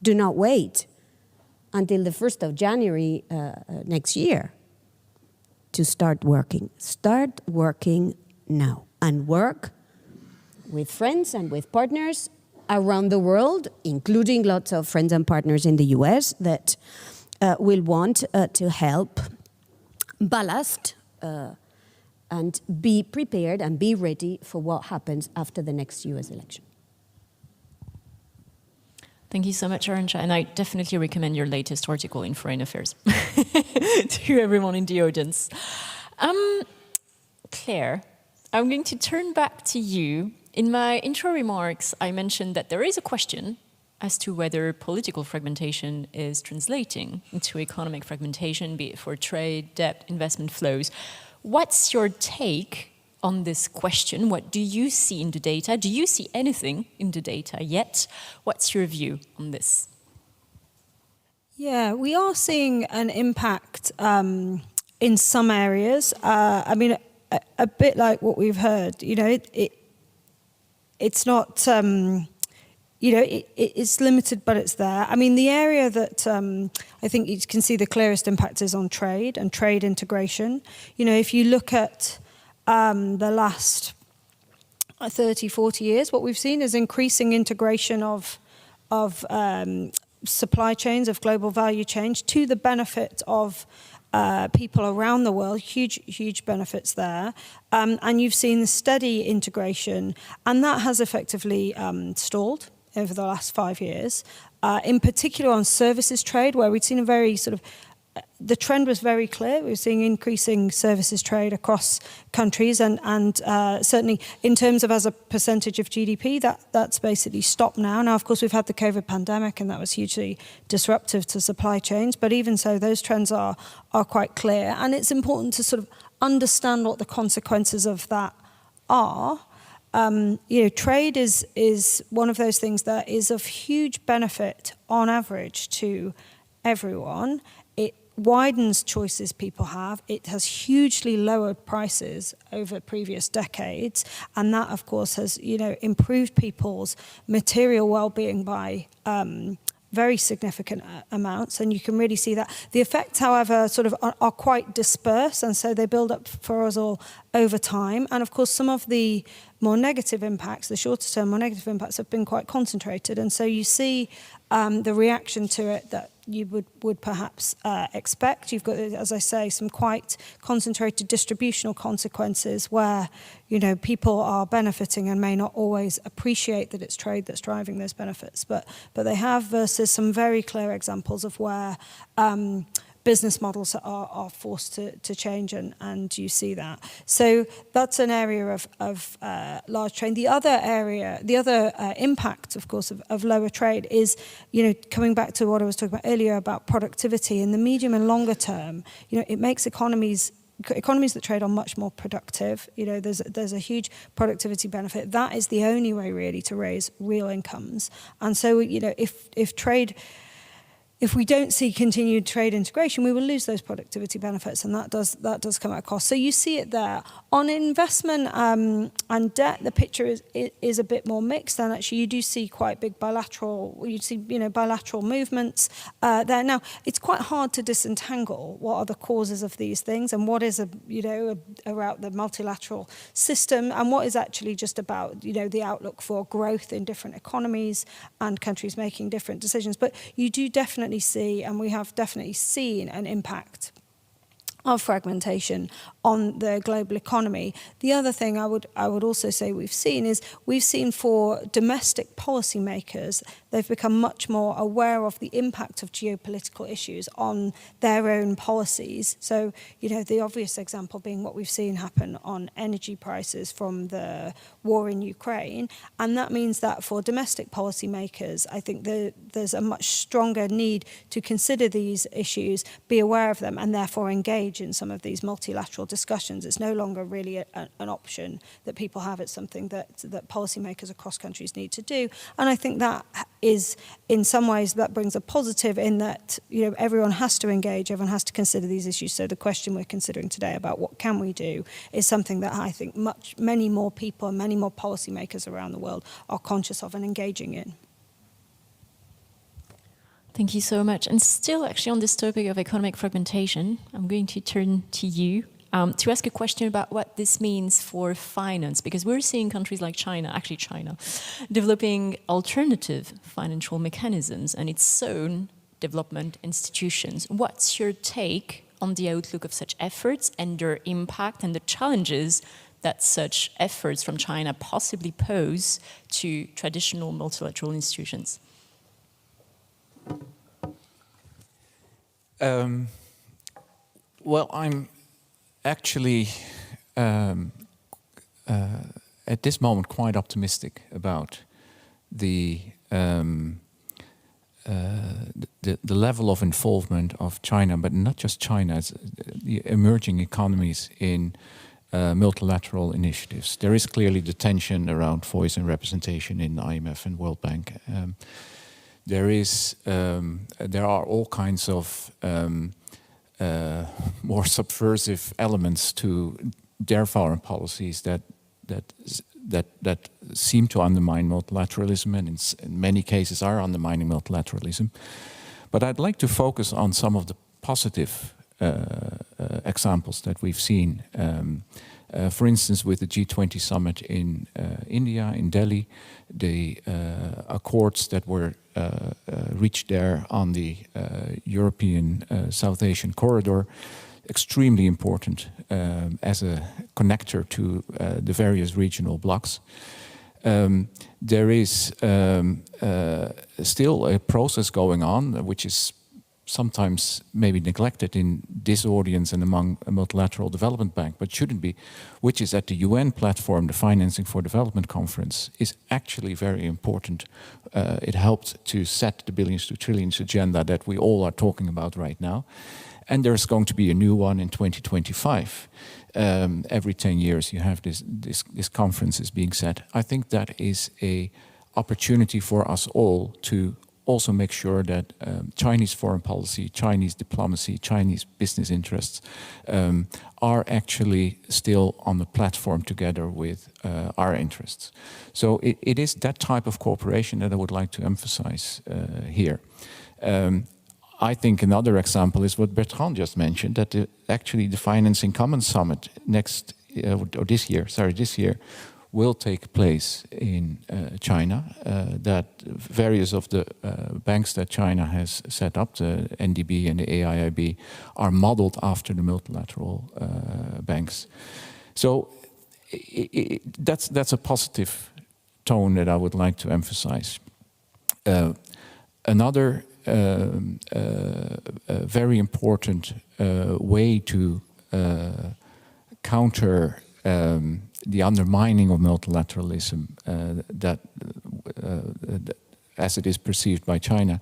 Do not wait until the 1st of January next year to start working. Start working now and work with friends and with partners around the world, including lots of friends and partners in the US that will want to help ballast and be prepared and be ready for what happens after the next US election. Thank you so much, Arantxa, and I definitely recommend your latest article in Foreign Affairs to everyone in the audience. Claire, I'm going to turn back to you. In my intro remarks, I mentioned that there is a question as to whether political fragmentation is translating into economic fragmentation, be it for trade, debt, investment flows. What's your take on this question? What do you see in the data? Do you see anything in the data yet? What's your view on this? Yeah, we are seeing an impact in some areas. I mean, a bit like what we've heard, you know, it's not, you know, it's limited, but it's there. I mean, the area that I think you can see the clearest impact is on trade and trade integration. You know, if you look at the last 30, 40 years, what we've seen is increasing integration of supply chains, of global value chains, to the benefit of people around the world, huge benefits there. And you've seen the steady integration, and that has effectively stalled over the last 5 years, in particular on services trade, where we'd seen a very sort of, the trend was very clear. We were seeing increasing services trade across countries, and certainly in terms of as a percentage of GDP, that's basically stopped now. Now, of course, we've had the COVID pandemic, and that was hugely disruptive to supply chains. But even so, those trends are quite clear, and it's important to sort of understand what the consequences of that are. You know, trade is one of those things that is of huge benefit on average to everyone. It widens choices people have. It has hugely lowered prices over previous decades, and that, of course, has, you know, improved people's material well-being by very significant amounts, and you can really see that. The effects, however, sort of are quite dispersed, and so they build up for us all over time. And of course, some of the more negative impacts, the shorter term more negative impacts, have been quite concentrated, and so you see the reaction to it that you would perhaps expect. You've got, as I say, some quite concentrated distributional consequences where, you know, people are benefiting and may not always appreciate that it's trade that's driving those benefits, but they have, versus some very clear examples of where business models are forced to change, and you see that. So that's an area of large trade. The other area, the other impact, of course, of lower trade is, you know, coming back to what I was talking about earlier about productivity. In the medium and longer term, you know, it makes economies that trade are much more productive. You know, there's a huge productivity benefit. That is the only way really to raise real incomes. And so, you know, if we don't see continued trade integration, we will lose those productivity benefits, and that does come at a cost. So you see it there. On investment and debt, the picture is a bit more mixed, and actually you do see quite big bilateral movements there. Now, it's quite hard to disentangle what are the causes of these things and what is about the multilateral system, and what is actually just about, you know, the outlook for growth in different economies and countries making different decisions. But you do definitely see, and we have definitely seen, an impact of fragmentation on the global economy. The other thing I would also say we've seen for domestic policymakers, they've become much more aware of the impact of geopolitical issues on their own policies. So, the obvious example being what we've seen happen on energy prices from the war in Ukraine. And that means that for domestic policymakers, I think there's a much stronger need to consider these issues, be aware of them, and therefore engage in some of these multilateral discussions. It's no longer really an option that people have. It's something that policymakers across countries need to do. And I think that is, in some ways, that brings a positive in that, everyone has to engage, everyone has to consider these issues. So the question we're considering today about what can we do is something that I think many more people and many more policymakers around the world are conscious of and engaging in. Thank you so much. And still actually on this topic of economic fragmentation, I'm going to turn to you to ask a question about what this means for finance, because we're seeing countries like China, developing alternative financial mechanisms and its own development institutions. What's your take on the outlook of such efforts and their impact and the challenges that such efforts from China possibly pose to traditional multilateral institutions? Well, I'm actually at this moment quite optimistic about the level of involvement of China, but not just China, as the emerging economies in multilateral initiatives. There is clearly the tension around voice and representation in the IMF and World Bank. There are all kinds of more subversive elements to their foreign policies that seem to undermine multilateralism, and in many cases are undermining multilateralism. But I'd like to focus on some of the positive examples that we've seen. For instance, with the G20 summit in India, in Delhi, the accords that were reached there on the European South Asian corridor, extremely important as a connector to the various regional blocs. There is still a process going on, which is sometimes maybe neglected in this audience and among a multilateral development bank, but shouldn't be, which is at the UN platform, the Financing for Development Conference, is actually very important. It helped to set the billions to trillions agenda that we all are talking about right now. And there's going to be a new one in 2025. Every 10 years you have this conference is being set. I think that is an opportunity for us all to also make sure that Chinese foreign policy, Chinese diplomacy, Chinese business interests are actually still on the platform together with our interests. So it is that type of cooperation that I would like to emphasize here. I think another example is what Bertrand just mentioned, that actually the Financing Commons Summit this year, will take place in China, that various of the banks that China has set up, the NDB and the EIB, are modeled after the multilateral banks. So that's a positive tone that I would like to emphasize. Another very important way to counter the undermining of multilateralism as it is perceived by China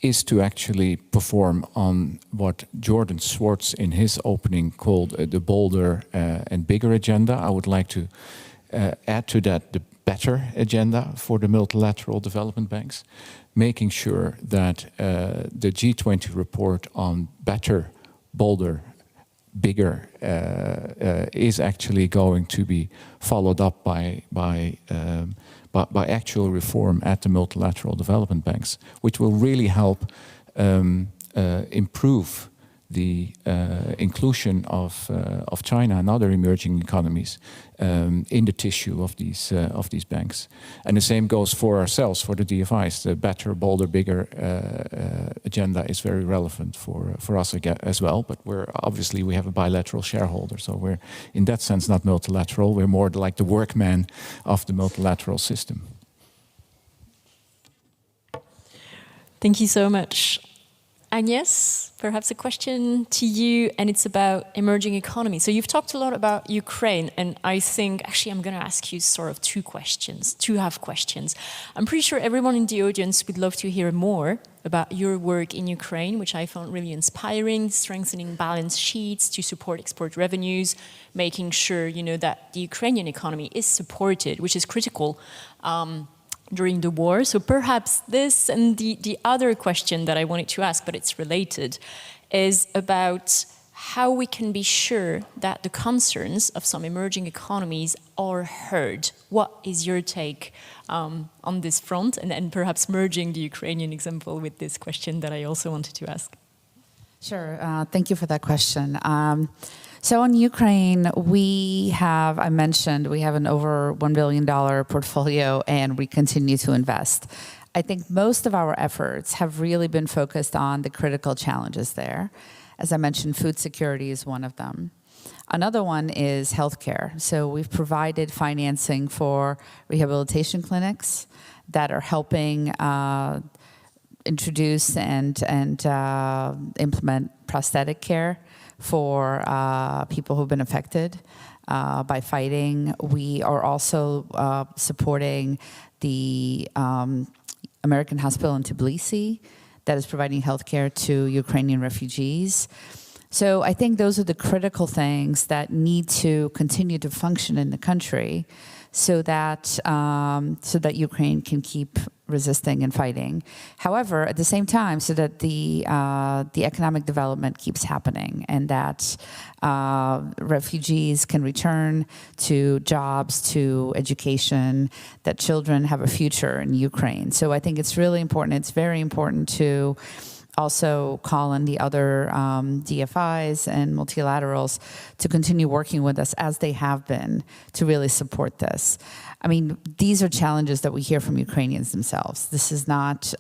is to actually perform on what Jordan Swartz in his opening called the bolder and bigger agenda. I would like to add to that the better agenda for the multilateral development banks, making sure that the G20 report on better, bolder, bigger is actually going to be followed up by actual reform at the multilateral development banks, which will really help improve the inclusion of China and other emerging economies in the tissue of these banks. And the same goes for ourselves, for the DFIs. The better, bolder, bigger agenda is very relevant for us as well. But we have a bilateral shareholder, so we're in that sense not multilateral. We're more like the workman of the multilateral system. Thank you so much. Agnes, perhaps a question to you, and it's about emerging economies. So you've talked a lot about Ukraine, and I think actually I'm going to ask you sort of two half questions. I'm pretty sure everyone in the audience would love to hear more about your work in Ukraine, which I found really inspiring, strengthening balance sheets to support export revenues, making sure, that the Ukrainian economy is supported, which is critical during the war. So perhaps this, and the other question that I wanted to ask, but it's related, is about how we can be sure that the concerns of some emerging economies are heard. What is your take on this front? And perhaps merging the Ukrainian example with this question that I also wanted to ask. Sure. Thank you for that question. So in Ukraine, we have an over $1 billion portfolio, and we continue to invest. I think most of our efforts have really been focused on the critical challenges there. As I mentioned, food security is one of them. Another one is healthcare. So we've provided financing for rehabilitation clinics that are helping introduce and implement prosthetic care for people who've been affected by fighting. We are also supporting the American hospital in Tbilisi that is providing healthcare to Ukrainian refugees. So I think those are the critical things that need to continue to function in the country so that Ukraine can keep resisting and fighting. However, at the same time, so that the economic development keeps happening, and that refugees can return to jobs, to education, that children have a future in Ukraine. So I think it's really important. It's very important to also call on the other DFIs and multilaterals to continue working with us as they have been to really support this. I mean, these are challenges that we hear from Ukrainians themselves. This is not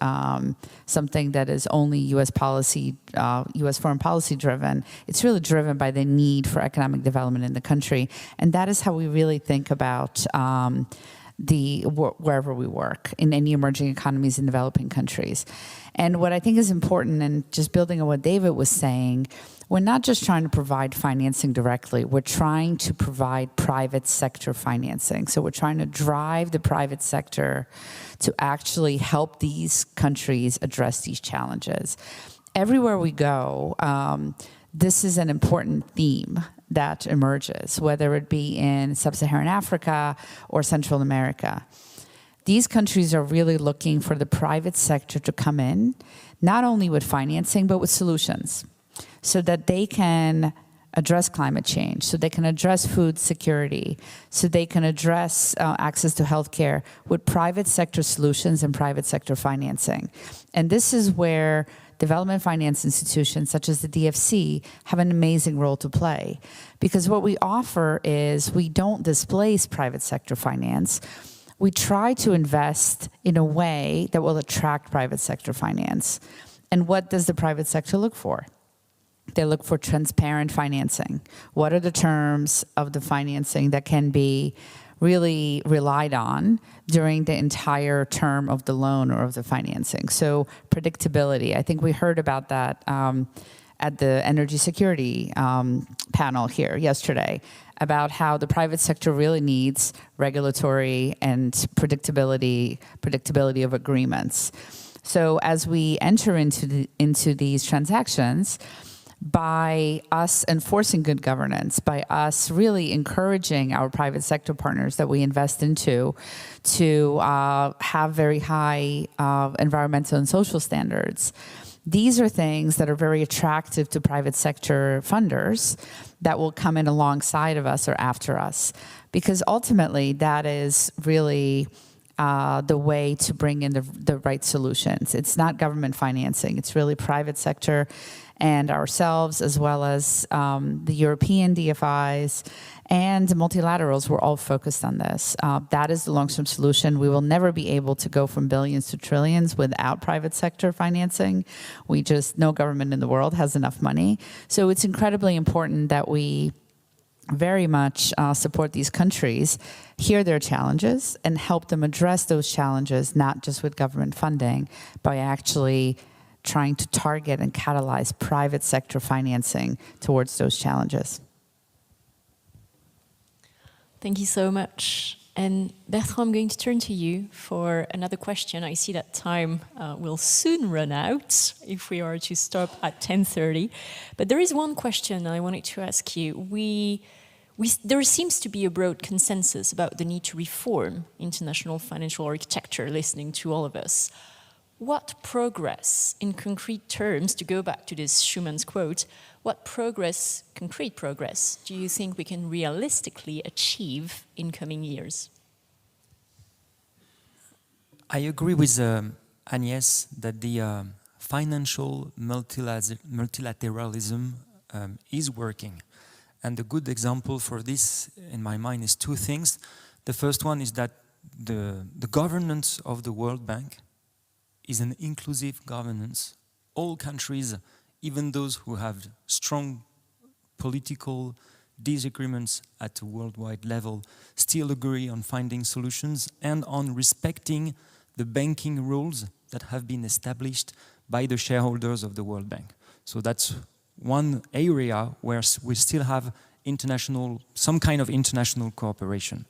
something that is only U.S. policy, U.S. foreign policy driven. It's really driven by the need for economic development in the country. And that is how we really think about wherever we work, in any emerging economies in developing countries. And what I think is important, and just building on what David was saying, we're not just trying to provide financing directly, we're trying to provide private sector financing. So we're trying to drive the private sector to actually help these countries address these challenges. Everywhere we go, this is an important theme that emerges, whether it be in sub-Saharan Africa or Central America. These countries are really looking for the private sector to come in, not only with financing, but with solutions, so that they can address climate change, so they can address food security, so they can address access to healthcare with private sector solutions and private sector financing. And this is where development finance institutions such as the DFC have an amazing role to play. Because what we offer is we don't displace private sector finance. We try to invest in a way that will attract private sector finance. And what does the private sector look for? They look for transparent financing. What are the terms of the financing that can be really relied on during the entire term of the loan or of the financing? So predictability, I think we heard about that at the energy security panel here yesterday, about how the private sector really needs regulatory and predictability of agreements. So as we enter into these transactions, by us enforcing good governance, by us really encouraging our private sector partners that we invest into to have very high environmental and social standards, these are things that are very attractive to private sector funders that will come in alongside of us or after us. Because ultimately, that is really the way to bring in the right solutions. It's not government financing, it's really private sector and ourselves, as well as the European DFIs and multilaterals. We're all focused on this. That is the long-term solution. We will never be able to go from billions to trillions without private sector financing. No government in the world has enough money. So it's incredibly important that we very much support these countries, hear their challenges, and help them address those challenges, not just with government funding, by actually trying to target and catalyze private sector financing towards those challenges. Thank you so much. And Bertrand, I'm going to turn to you for another question. I see that time will soon run out if we are to stop at 10:30. But there is one question I wanted to ask you. There seems to be a broad consensus about the need to reform international financial architecture, listening to all of us. What progress, in concrete terms, to go back to this Schumann's quote, what progress, concrete progress, do you think we can realistically achieve in coming years? I agree with Agnes that the financial multilateralism is working. And the good example for this, in my mind, is two things. The first one is that the governance of the World Bank is an inclusive governance. All countries, even those who have strong political disagreements at a worldwide level, still agree on finding solutions and on respecting the banking rules that have been established by the shareholders of the World Bank. So that's one area where we still have some kind of international cooperation.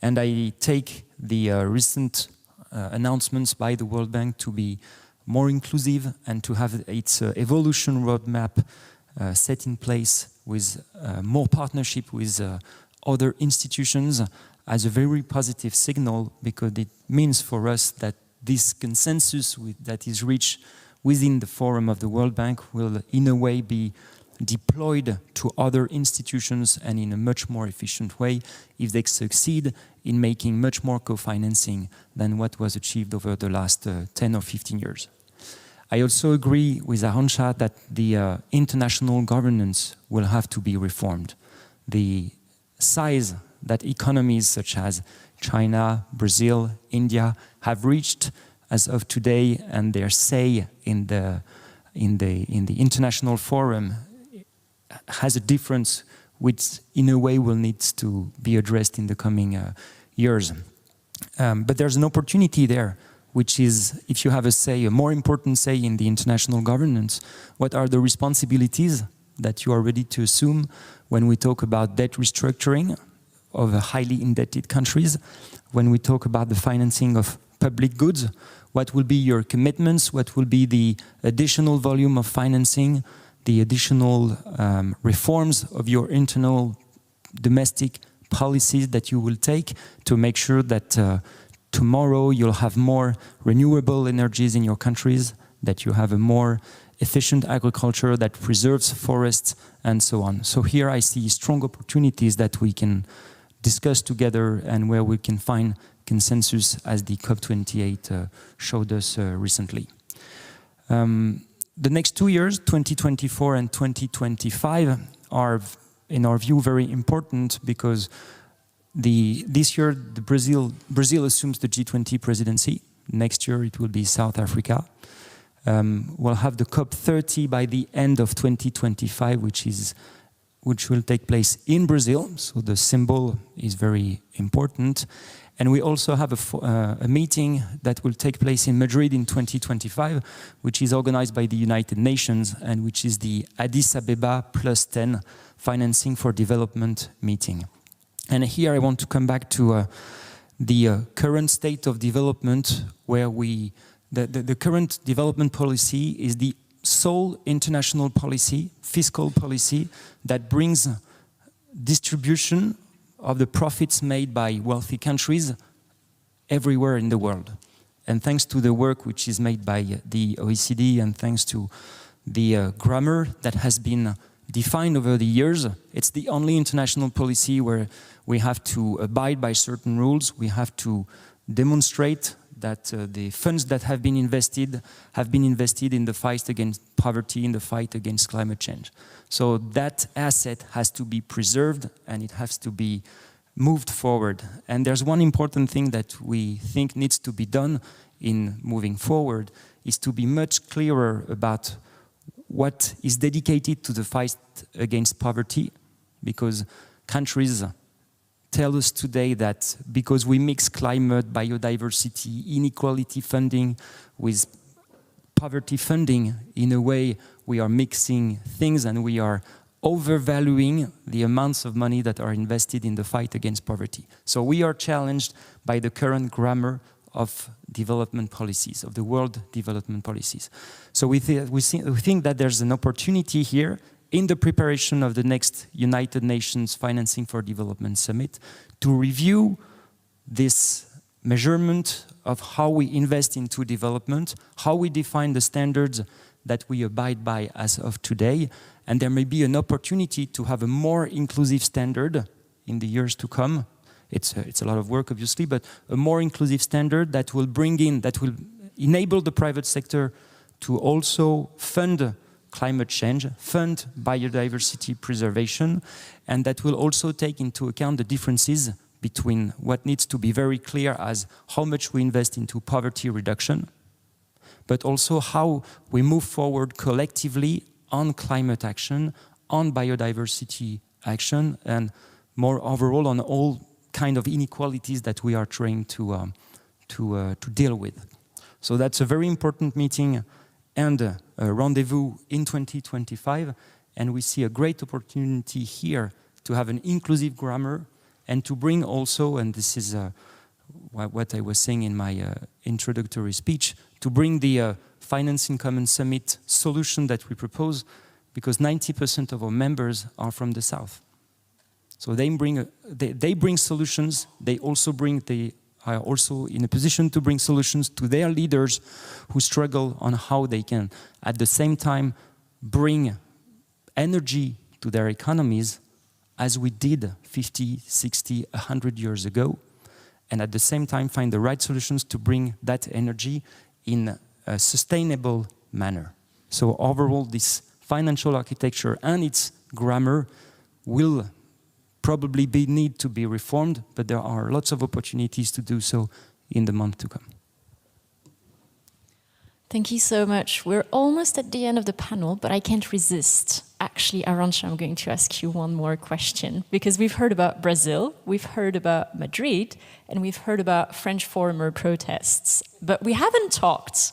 And I take the recent announcements by the World Bank to be more inclusive and to have its evolution roadmap set in place with more partnership with other institutions as a very positive signal, because it means for us that this consensus that is reached within the forum of the World Bank will in a way be deployed to other institutions and in a much more efficient way if they succeed in making much more co-financing than what was achieved over the last 10 or 15 years. I also agree with Arantxa that the international governance will have to be reformed. The size that economies such as China, Brazil, India have reached as of today, and their say in the international forum has a difference which in a way will need to be addressed in the coming years. But there's an opportunity there, which is, if you have a more important say in the international governance, what are the responsibilities that you are ready to assume when we talk about debt restructuring of highly indebted countries, when we talk about the financing of public goods? What will be your commitments? What will be the additional volume of financing, the additional reforms of your internal domestic policies that you will take to make sure that tomorrow you'll have more renewable energies in your countries, that you have a more efficient agriculture that preserves forests, and so on. So here I see strong opportunities that we can discuss together and where we can find consensus, as the COP28 showed us recently. The next 2 years, 2024 and 2025, are, in our view, very important because this year Brazil assumes the G20 presidency. Next year it will be South Africa. We'll have the COP30 by the end of 2025, which will take place in Brazil. So the symbol is very important. And we also have a meeting that will take place in Madrid in 2025, which is organized by the United Nations and which is the Addis Abeba +10 Financing for Development meeting. And here I want to come back to the current state of development, where the current development policy is the sole international policy, fiscal policy, that brings distribution of the profits made by wealthy countries everywhere in the world. And thanks to the work which is made by the OECD and thanks to the grammar that has been defined over the years, it's the only international policy where we have to abide by certain rules, we have to demonstrate that the funds that have been invested in the fight against poverty, in the fight against climate change. So that asset has to be preserved and it has to be moved forward. And there's one important thing that we think needs to be done in moving forward is to be much clearer about what is dedicated to the fight against poverty, because countries tell us today that because we mix climate, biodiversity, inequality funding with poverty funding, in a way we are mixing things and we are overvaluing the amounts of money that are invested in the fight against poverty. So we are challenged by the current grammar of development policies, of the world development policies. So we think that there's an opportunity here in the preparation of the next United Nations Financing for Development Summit to review this measurement of how we invest into development, how we define the standards that we abide by as of today, and there may be an opportunity to have a more inclusive standard in the years to come. It's a lot of work, obviously, but a more inclusive standard that will enable the private sector to also fund climate change, fund biodiversity preservation, and that will also take into account the differences between what needs to be very clear as how much we invest into poverty reduction, but also how we move forward collectively on climate action, on biodiversity action, and more overall on all kind of inequalities that we are trying to deal with. So that's a very important meeting and a rendezvous in 2025, and we see a great opportunity here to have an inclusive grammar and to bring also, and this is what I was saying in my introductory speech, to bring the Finance in Common Summit solution that we propose, because 90% of our members are from the South. So they bring solutions, they are also in a position to bring solutions to their leaders who struggle on how they can, at the same time, bring energy to their economies as we did 50, 60, 100 years ago, and at the same time find the right solutions to bring that energy in a sustainable manner. So overall, this financial architecture and its grammar will probably need to be reformed, but there are lots of opportunities to do so in the month to come. Thank you so much. We're almost at the end of the panel, but I can't resist. Actually, Arantxa, I'm going to ask you one more question, because we've heard about Brazil, we've heard about Madrid, and we've heard about French farmer protests, but we haven't talked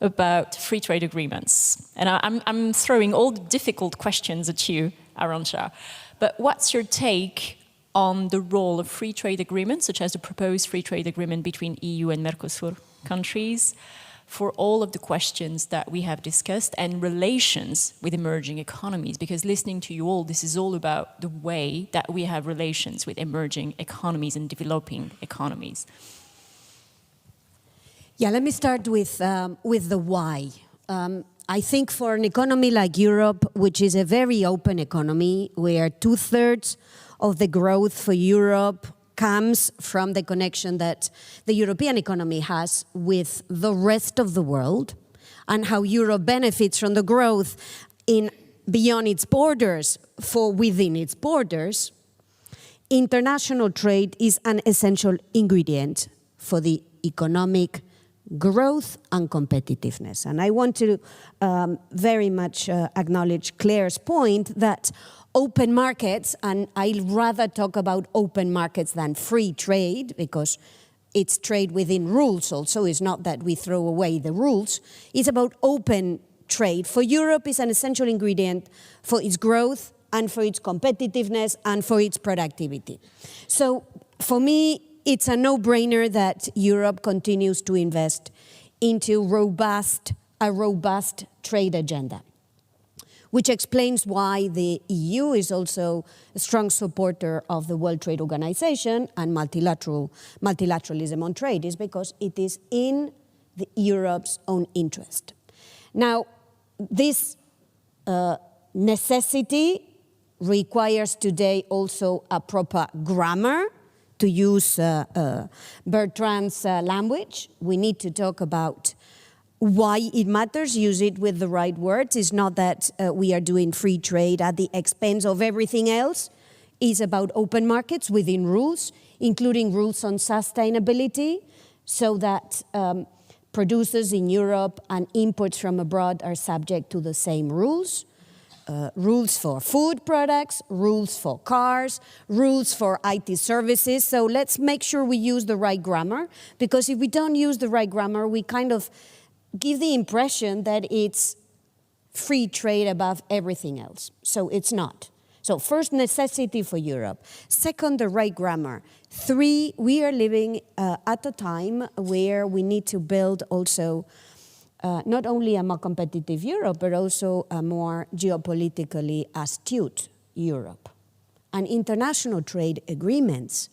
about free trade agreements. And I'm throwing all the difficult questions at you, Arantxa. But what's your take on the role of free trade agreements, such as the proposed free trade agreement between EU and Mercosur countries, for all of the questions that we have discussed and relations with emerging economies? Because listening to you all, this is all about the way that we have relations with emerging economies and developing economies. Yeah, let me start with the why. I think for an economy like Europe, which is a very open economy, where 2/3 of the growth for Europe comes from the connection that the European economy has with the rest of the world, and how Europe benefits from the growth beyond its borders for within its borders, international trade is an essential ingredient for the economic growth and competitiveness. And I want to very much acknowledge Claire's point that open markets, and I'd rather talk about open markets than free trade, because it's trade within rules also. It's not that we throw away the rules. It's about open trade. For Europe, is an essential ingredient for its growth and for its competitiveness and for its productivity. So for me, it's a no-brainer that Europe continues to invest into a robust trade agenda, which explains why the EU is also a strong supporter of the World Trade Organization and multilateralism on trade, is because it is in Europe's own interest. Now, this necessity requires today also a proper grammar to use Bertrand's language, we need to talk about why it matters, use it with the right words. It's not that we are doing free trade at the expense of everything else. It's about open markets within rules, including rules on sustainability, so that producers in Europe and imports from abroad are subject to the same rules. Rules for food products, rules for cars, rules for IT services. So let's make sure we use the right grammar, because if we don't use the right grammar, we kind of give the impression that it's free trade above everything else. So it's not. So first, necessity for Europe. Second, the right grammar. Three, we are living at a time where we need to build also not only a more competitive Europe, but also a more geopolitically astute Europe. And international trade agreements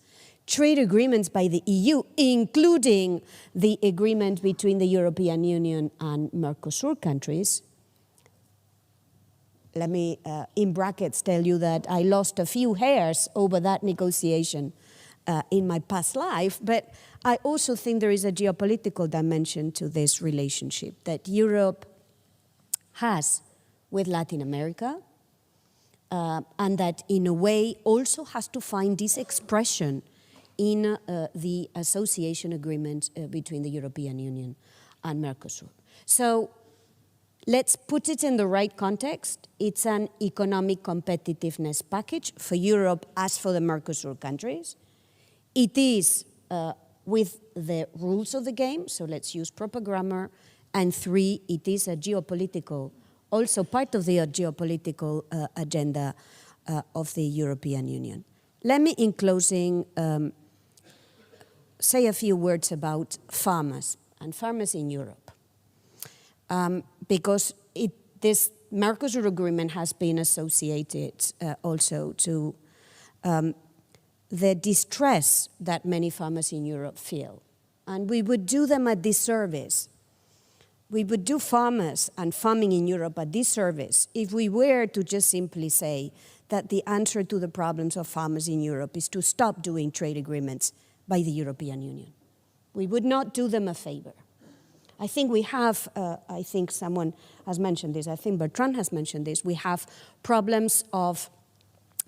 by the EU, including the agreement between the European Union and Mercosur countries. Let me, in brackets, tell you that I lost a few hairs over that negotiation in my past life, but I also think there is a geopolitical dimension to this relationship that Europe has with Latin America, and that in a way also has to find this expression in the association agreement between the European Union and Mercosur. So let's put it in the right context. It's an economic competitiveness package for Europe as for the Mercosur countries. It is with the rules of the game, so let's use proper grammar. And three, it is a geopolitical, also part of the geopolitical agenda of the European Union. Let me, in closing, say a few words about farmers and farmers in Europe. Because this Mercosur agreement has been associated also to the distress that many farmers in Europe feel. And we would do them a disservice. We would do farmers and farming in Europe a disservice if we were to just simply say that the answer to the problems of farmers in Europe is to stop doing trade agreements by the European Union. We would not do them a favor. I think we have, I think someone has mentioned this, I think Bertrand has mentioned this, we have problems of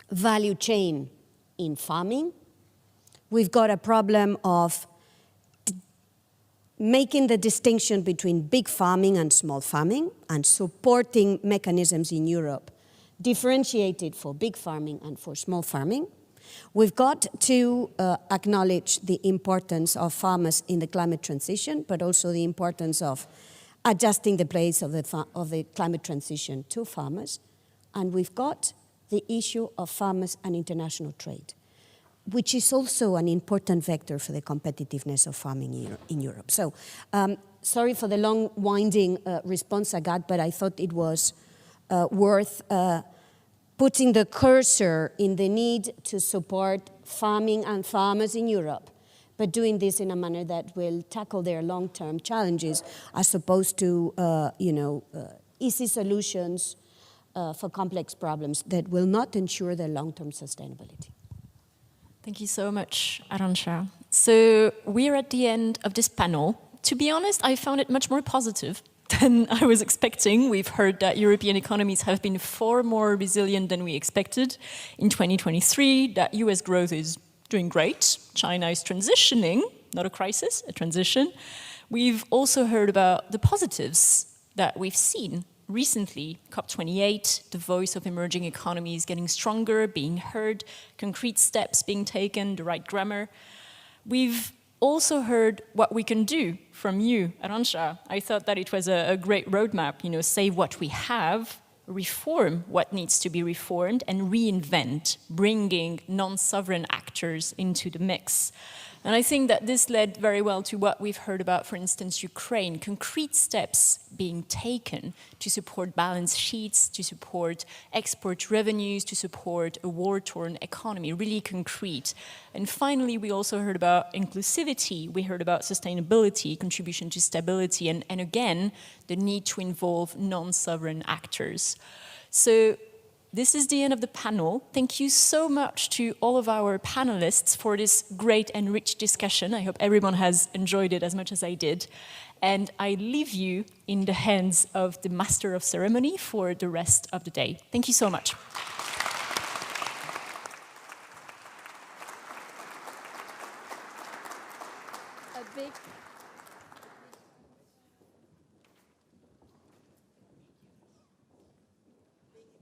value chain in farming. We've got a problem of making the distinction between big farming and small farming and supporting mechanisms in Europe differentiated for big farming and for small farming. We've got to acknowledge the importance of farmers in the climate transition, but also the importance of adjusting the place of the climate transition to farmers. And we've got the issue of farmers and international trade, which is also an important vector for the competitiveness of farming in Europe. So, sorry for the long, winding response I got, but I thought it was worth putting the cursor in the need to support farming and farmers in Europe, but doing this in a manner that will tackle their long-term challenges as opposed to, easy solutions for complex problems that will not ensure their long-term sustainability. Thank you so much, Arantxa. So we're at the end of this panel. To be honest, I found it much more positive than I was expecting. We've heard that European economies have been far more resilient than we expected in 2023, that US growth is doing great. China is transitioning, not a crisis, a transition. We've also heard about the positives that we've seen recently. COP28, the voice of emerging economies getting stronger, being heard, concrete steps being taken, the right grammar. We've also heard what we can do from you, Arantxa. I thought that it was a great roadmap, save what we have, reform what needs to be reformed, and reinvent, bringing non-sovereign actors into the mix. And I think that this led very well to what we've heard about, for instance, Ukraine, concrete steps being taken to support balance sheets, to support export revenues, to support a war-torn economy, really concrete. And finally, we also heard about inclusivity, we heard about sustainability, contribution to stability, and again, the need to involve non-sovereign actors. So this is the end of the panel. Thank you so much to all of our panelists for this great and rich discussion. I hope everyone has enjoyed it as much as I did. And I leave you in the hands of the Master of Ceremony for the rest of the day. Thank you so much.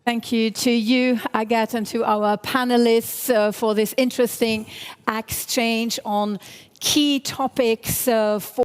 Thank you to you, Agathe, and to our panelists for this interesting exchange on key topics for